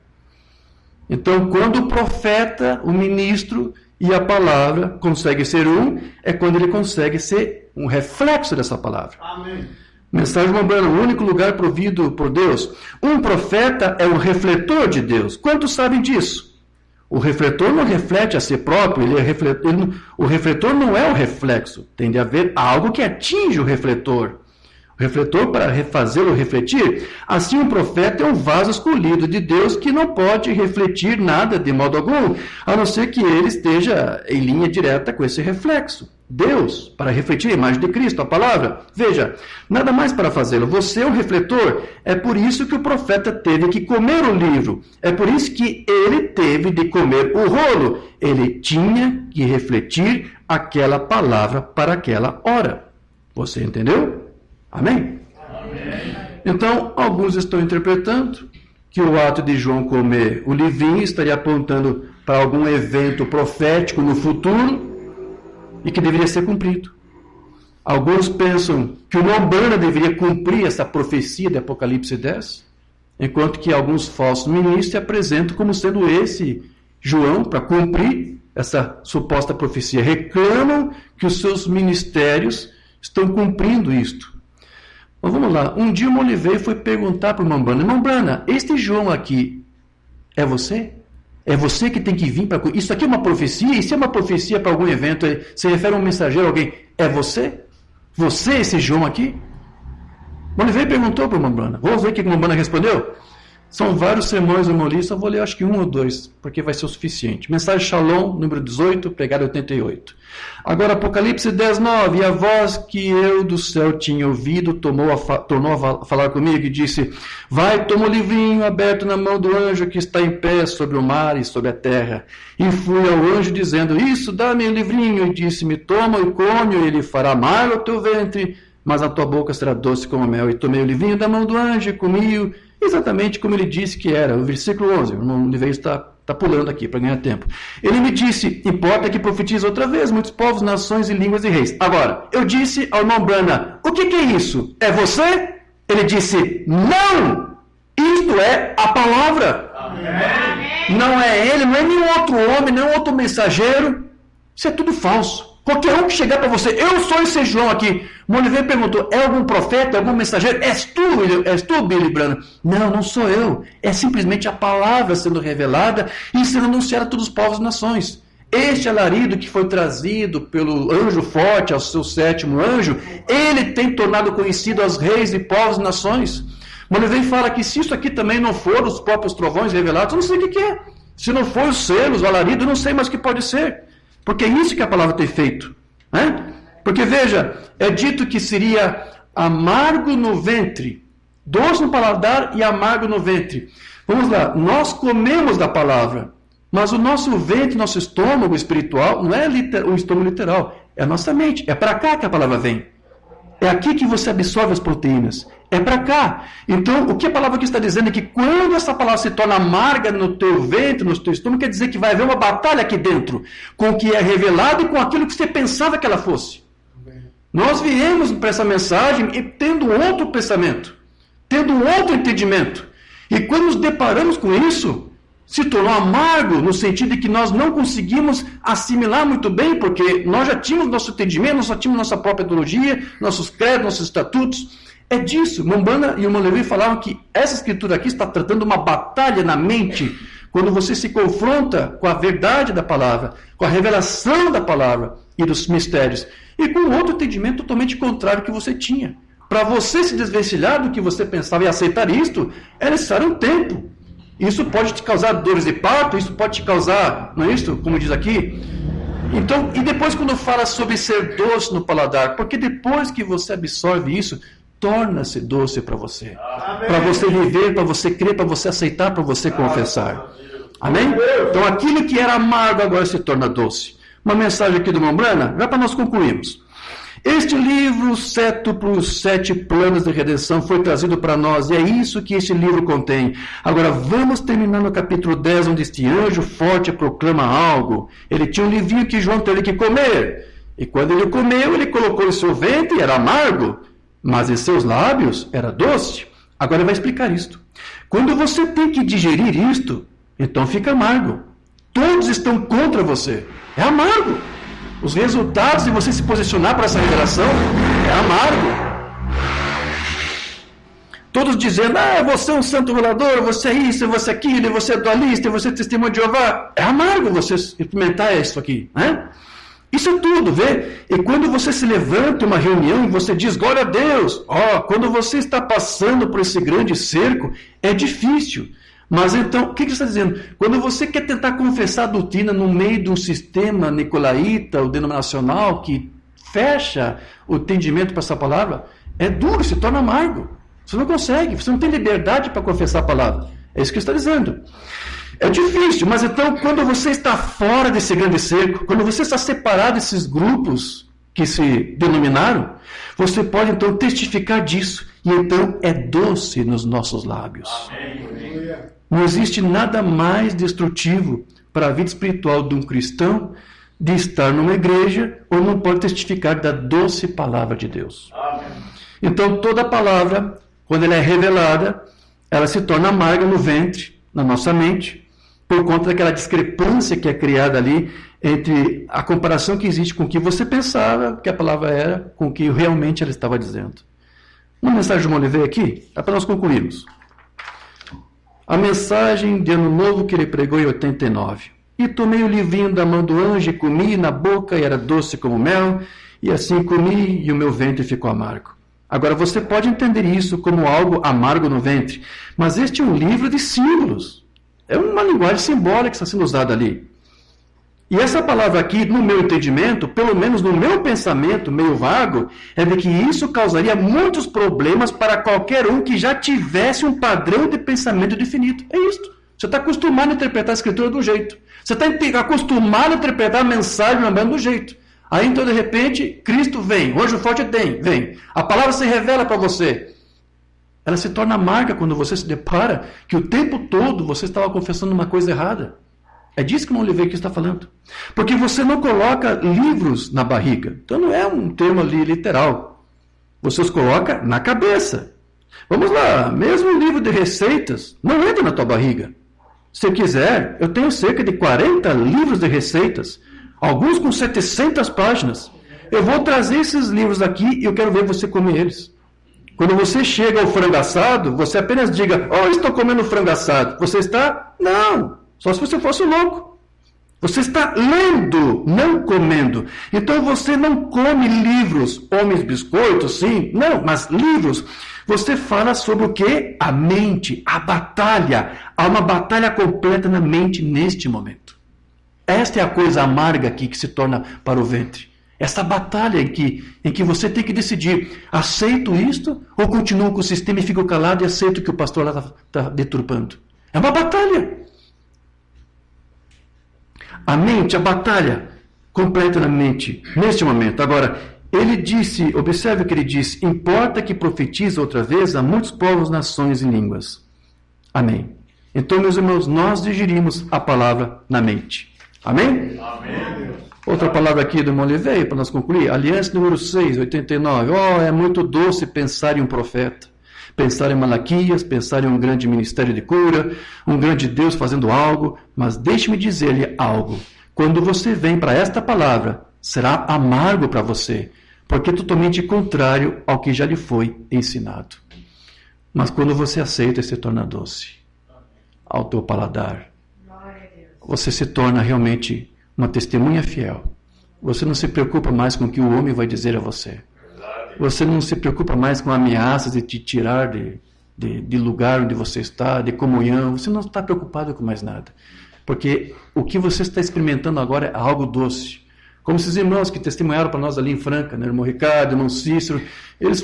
[SPEAKER 1] Então, quando o profeta, o ministro e a palavra conseguem ser um, é quando ele consegue ser um reflexo dessa palavra.
[SPEAKER 2] Amém.
[SPEAKER 1] Mensagem Mombrana, o único lugar provido por Deus. Um profeta é o refletor de Deus. Quantos sabem disso? O refletor não reflete a si próprio, o refletor não é o reflexo. Tem de haver algo que atinge o refletor. O refletor para fazê-lo refletir. Assim, um profeta é um vaso escolhido de Deus que não pode refletir nada de modo algum, a não ser que ele esteja em linha direta com esse reflexo. Deus, para refletir a imagem de Cristo, a palavra. Veja, nada mais para fazê-lo. Você é um refletor. É por isso que o profeta teve que comer o livro. É por isso que ele teve de comer o rolo. Ele tinha que refletir aquela palavra para aquela hora. Você entendeu? Amém? Amém. Então, alguns estão interpretando que o ato de João comer o livrinho estaria apontando para algum evento profético no futuro e que deveria ser cumprido. Alguns pensam que o Mombrana deveria cumprir essa profecia de Apocalipse 10, enquanto que alguns falsos ministros se apresentam como sendo esse João para cumprir essa suposta profecia. Reclamam que os seus ministérios estão cumprindo isto. Mas vamos lá. Um dia o irmão Oliveira foi perguntar para o irmão Brana: irmão Brana, este João aqui é você? É você que tem que vir para... Isso aqui é uma profecia? Isso é uma profecia para algum evento? Se refere a um mensageiro, alguém? É você? Você, esse João aqui? O Oliveira perguntou para o irmão Brana. Vamos ver o que o irmão Brana respondeu? São vários sermões do irmão Lee, só vou ler acho que 1 ou 2, porque vai ser o suficiente. Mensagem Shalom, número 18, pregado 88. Agora Apocalipse 10, 9. E a voz que eu do céu tinha ouvido tornou a falar comigo e disse: vai, toma o livrinho aberto na mão do anjo que está em pé sobre o mar e sobre a terra. E fui ao anjo dizendo: isso, dá-me o livrinho. E disse-me: toma e come, e ele fará amargo ao teu ventre, mas a tua boca será doce como mel. E tomei o livrinho da mão do anjo e comi-o, exatamente como ele disse que era. O versículo 11, o irmão Oliveira está pulando aqui para ganhar tempo. Ele me disse: importa que profetize outra vez, muitos povos, nações e línguas e reis. Agora, eu disse ao irmão Brana: o que é isso? É você? Ele disse: não! Isto é a palavra. Amém. Não é ele, não é nenhum outro homem, nenhum outro mensageiro. Isso é tudo falso. Qualquer um que chegar para você: eu sou esse João aqui. O Oliveira perguntou: é algum profeta, algum mensageiro? És tu, Billy Branham? Não sou eu. É simplesmente a palavra sendo revelada e sendo anunciada a todos os povos e nações. Este alarido que foi trazido pelo anjo forte ao seu 7º anjo, ele tem tornado conhecido aos reis e povos e nações. O Oliveira fala que se isso aqui também não for os próprios trovões revelados, eu não sei o que é. Se não for os selos, o alarido, eu não sei mais o que pode ser. Porque é isso que a palavra tem feito. Né? Porque, veja, é dito que seria amargo no ventre, doce no paladar e amargo no ventre. Vamos lá, nós comemos da palavra, mas o nosso ventre, nosso estômago espiritual, não é o estômago literal, é a nossa mente. É para cá que a palavra vem. É aqui que você absorve as proteínas. É para cá. Então, o que a palavra aqui está dizendo é que quando essa palavra se torna amarga no teu ventre, no teu estômago, quer dizer que vai haver uma batalha aqui dentro com o que é revelado e com aquilo que você pensava que ela fosse. Nós viemos para essa mensagem e tendo outro pensamento, tendo outro entendimento. E quando nos deparamos com isso, se tornou amargo no sentido de que nós não conseguimos assimilar muito bem, porque nós já tínhamos nosso entendimento, nós já tínhamos nossa própria teologia, nossos credos, nossos estatutos. É disso. Mombana e o Molevi falaram que essa escritura aqui está tratando uma batalha na mente, quando você se confronta com a verdade da palavra, com a revelação da palavra e dos mistérios, e com outro entendimento totalmente contrário que você tinha. Para você se desvencilhar do que você pensava e aceitar isto, é necessário um tempo. Isso pode te causar dores de parto, isso pode te causar, não é isso? Como diz aqui. Então, e depois quando fala sobre ser doce no paladar, porque depois que você absorve isso, torna-se doce para você. Para você viver, para você crer, para você aceitar, para você confessar. Amém? Então aquilo que era amargo agora se torna doce. Uma mensagem aqui do irmão Brana, já para nós concluirmos. Este livro, Seto para os 7 planos de redenção, foi trazido para nós, e é isso que este livro contém. Agora, vamos terminar no capítulo 10, onde este anjo forte proclama algo. Ele tinha um livrinho que João teve que comer, e quando ele comeu, ele colocou em seu ventre, era amargo, mas em seus lábios era doce. Agora ele vai explicar isto. Quando você tem que digerir isto, então fica amargo. Todos estão contra você. É amargo. Os resultados de você se posicionar para essa revelação é amargo. Todos dizendo: você é um santo revelador, você é isso, você é aquilo, você é dualista, você é testemunho de Jeová. É amargo você experimentar isso aqui, né? Isso é tudo, vê? E quando você se levanta em uma reunião e você diz glória a Deus, quando você está passando por esse grande cerco, é difícil. Mas então, o que você está dizendo? Quando você quer tentar confessar a doutrina no meio de um sistema nicolaíta ou denominacional que fecha o entendimento para essa palavra, é duro, se torna amargo. Você não consegue, você não tem liberdade para confessar a palavra. É isso que está dizendo. É difícil, mas então quando você está fora desse grande cerco, quando você está separado desses grupos que se denominaram, você pode então testificar disso. E então é doce nos nossos lábios. Amém. Não existe nada mais destrutivo para a vida espiritual de um cristão de estar numa igreja ou não pode testificar da doce palavra de Deus. Amém. Então toda palavra, quando ela é revelada, ela se torna amarga no ventre, na nossa mente, por conta daquela discrepância que é criada ali entre a comparação que existe com o que você pensava que a palavra era, com o que realmente ela estava dizendo. Uma mensagem de Molivei aqui, é para nós concluirmos. A mensagem de Ano Novo que ele pregou em 89. E tomei o livrinho da mão do anjo e comi na boca, e era doce como mel, e assim comi, e o meu ventre ficou amargo. Agora, você pode entender isso como algo amargo no ventre, mas este é um livro de símbolos. É uma linguagem simbólica que está sendo usada ali. E essa palavra aqui, no meu entendimento, pelo menos no meu pensamento meio vago, é de que isso causaria muitos problemas para qualquer um que já tivesse um padrão de pensamento definido. É isso. Você está acostumado a interpretar a escritura do jeito. Você está acostumado a interpretar a mensagem do jeito. Aí, então, de repente, Cristo vem, o anjo forte vem. A palavra se revela para você. Ela se torna amarga quando você se depara que o tempo todo você estava confessando uma coisa errada. É disso que o Molivei aqui está falando. Porque você não coloca livros na barriga. Então não é um termo ali literal. Você os coloca na cabeça. Vamos lá, mesmo o livro de receitas não entra na tua barriga. Se quiser, eu tenho cerca de 40 livros de receitas, alguns com 700 páginas. Eu vou trazer esses livros aqui e eu quero ver você comer eles. Quando você chega ao frango assado, você apenas diga, estou comendo frango assado. Você está? Não. Só se você fosse louco. Você está lendo, não comendo. Então você não come livros, homens biscoitos, sim, não, mas livros. Você fala sobre o quê? A mente, a batalha. Há uma batalha completa na mente neste momento. Esta é a coisa amarga aqui que se torna para o ventre. Essa batalha em que você tem que decidir, aceito isto ou continuo com o sistema e fico calado e aceito que o pastor lá está deturpando. É uma batalha. A mente, a batalha completa na mente, neste momento. Agora, ele disse, observe o que ele disse, importa que profetize outra vez a muitos povos, nações e línguas. Amém. Então, meus irmãos, nós digerimos a palavra na mente. Amém?
[SPEAKER 2] Amém.
[SPEAKER 1] Outra palavra aqui do Molivei, para nós concluir. Aliança número 6, 89. É muito doce pensar em um profeta. Pensar em Malaquias, pensar em um grande ministério de cura, um grande Deus fazendo algo, mas deixe-me dizer-lhe algo. Quando você vem para esta palavra, será amargo para você, porque é totalmente contrário ao que já lhe foi ensinado. Mas quando você aceita, se torna doce ao teu paladar. Você se torna realmente uma testemunha fiel. Você não se preocupa mais com o que o homem vai dizer a você. Você não se preocupa mais com ameaças de te tirar de lugar onde você está, de comunhão. Você não está preocupado com mais nada. Porque o que você está experimentando agora é algo doce. Como esses irmãos que testemunharam para nós ali em Franca, né? Irmão Ricardo, irmão Cícero, eles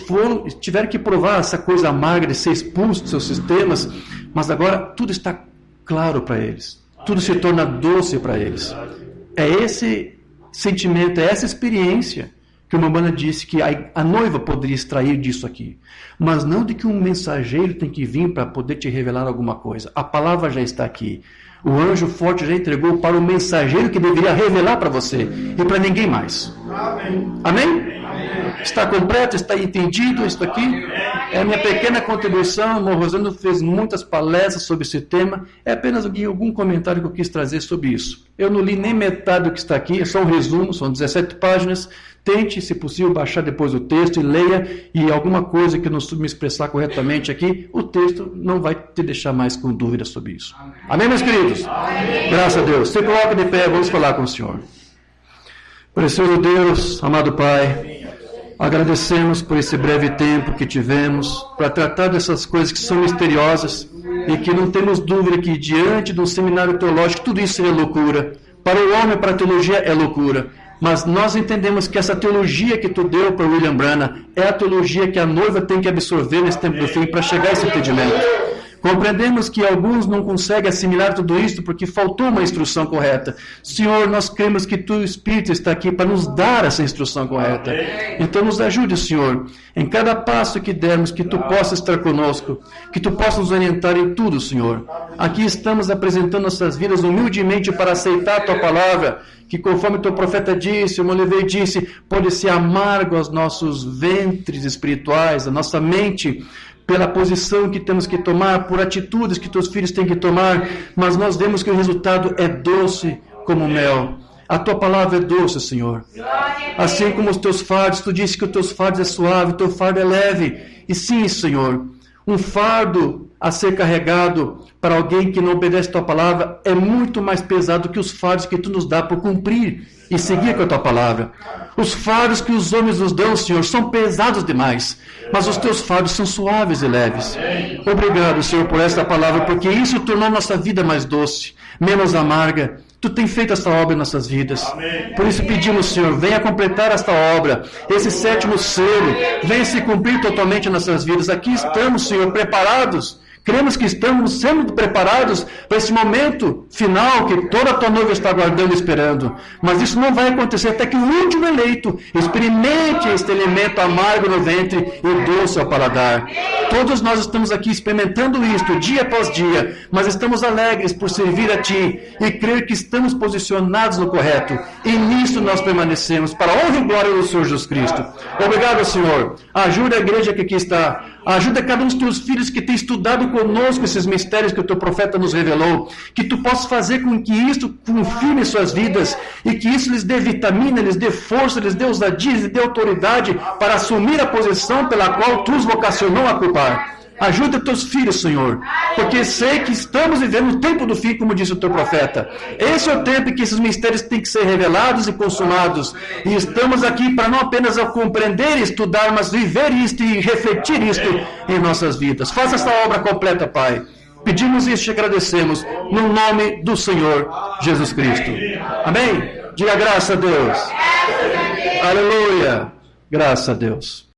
[SPEAKER 1] tiveram que provar essa coisa amarga de ser expulso dos seus sistemas, mas agora tudo está claro para eles. Tudo se torna doce para eles. É esse sentimento, é essa experiência que uma banda disse que a noiva poderia extrair disso aqui. Mas não de que um mensageiro tem que vir para poder te revelar alguma coisa. A palavra já está aqui. O anjo forte já entregou para o mensageiro que deveria revelar para você e para ninguém mais. Amém? Amém? Está completo? Está entendido isso aqui? É a minha pequena contribuição. O irmão Rosando fez muitas palestras sobre esse tema. É apenas algum comentário que eu quis trazer sobre isso. Eu não li nem metade do que está aqui, é só um resumo, são 17 páginas. Tente, se possível, baixar depois o texto e leia, e alguma coisa que eu não soube me expressar corretamente aqui, o texto não vai te deixar mais com dúvidas sobre isso. Amém, meus queridos? Amém. Graças a Deus. Se coloca de pé, vamos falar com o Senhor. Precioso Deus, amado Pai, agradecemos por esse breve tempo que tivemos para tratar dessas coisas que são misteriosas e que não temos dúvida que diante de um seminário teológico tudo isso seria loucura. Para o homem, para a teologia é loucura. Mas nós entendemos que essa teologia que tu deu para William Branham é a teologia que a noiva tem que absorver nesse tempo do fim para chegar a esse entendimento. Compreendemos que alguns não conseguem assimilar tudo isso porque faltou uma instrução correta. Senhor, nós cremos que tu, Espírito, está aqui para nos dar essa instrução correta. Então nos ajude, Senhor, em cada passo que dermos, que tu possas estar conosco, que tu possas nos orientar em tudo, Senhor. Aqui estamos apresentando nossas vidas humildemente para aceitar a tua palavra, que conforme o teu profeta disse, o Molivei disse, pode ser amargo aos nossos ventres espirituais, a nossa mente, pela posição que temos que tomar, por atitudes que teus filhos têm que tomar, mas nós vemos que o resultado é doce como mel. A tua palavra é doce, Senhor. Assim como os teus fardos, tu disse que os teus fardos é suave, o teu fardo é leve. E sim, Senhor, um fardo a ser carregado para alguém que não obedece a tua palavra é muito mais pesado que os fardos que tu nos dá por cumprir e seguir com a tua palavra. Os fardos que os homens nos dão, Senhor, são pesados demais, mas os teus fardos são suaves e leves. Obrigado, Senhor, por esta palavra, porque isso tornou nossa vida mais doce, menos amarga. Tu tem feito esta obra em nossas vidas. Por isso pedimos, Senhor, venha completar esta obra, esse sétimo selo, venha se cumprir totalmente em nossas vidas. Aqui estamos, Senhor, preparados. Cremos que estamos sendo preparados para esse momento final que toda a tua noiva está aguardando e esperando. Mas isso não vai acontecer até que o último eleito experimente este elemento amargo no ventre e doce ao paladar. Todos nós estamos aqui experimentando isto dia após dia, mas estamos alegres por servir a Ti e crer que estamos posicionados no correto. E nisso nós permanecemos para a honra e glória do Senhor Jesus Cristo. Obrigado, Senhor. Ajuda a igreja que aqui está. Ajuda cada um dos teus filhos que tem estudado conosco esses mistérios que o teu profeta nos revelou. Que tu possas fazer com que isto confirme suas vidas e que isso lhes dê vitamina, lhes dê força, lhes dê ousadia, lhes dê autoridade para assumir a posição pela qual tu os vocacionou a ocupar. Ajuda teus filhos, Senhor, porque sei que estamos vivendo o tempo do fim, como disse o teu profeta. Esse é o tempo em que esses mistérios têm que ser revelados e consumados. E estamos aqui para não apenas compreender e estudar, mas viver isto e refletir isto em nossas vidas. Faça esta obra completa, Pai. Pedimos isso e agradecemos, no nome do Senhor Jesus Cristo. Amém? Diga graças a Deus. Aleluia. Graças a Deus.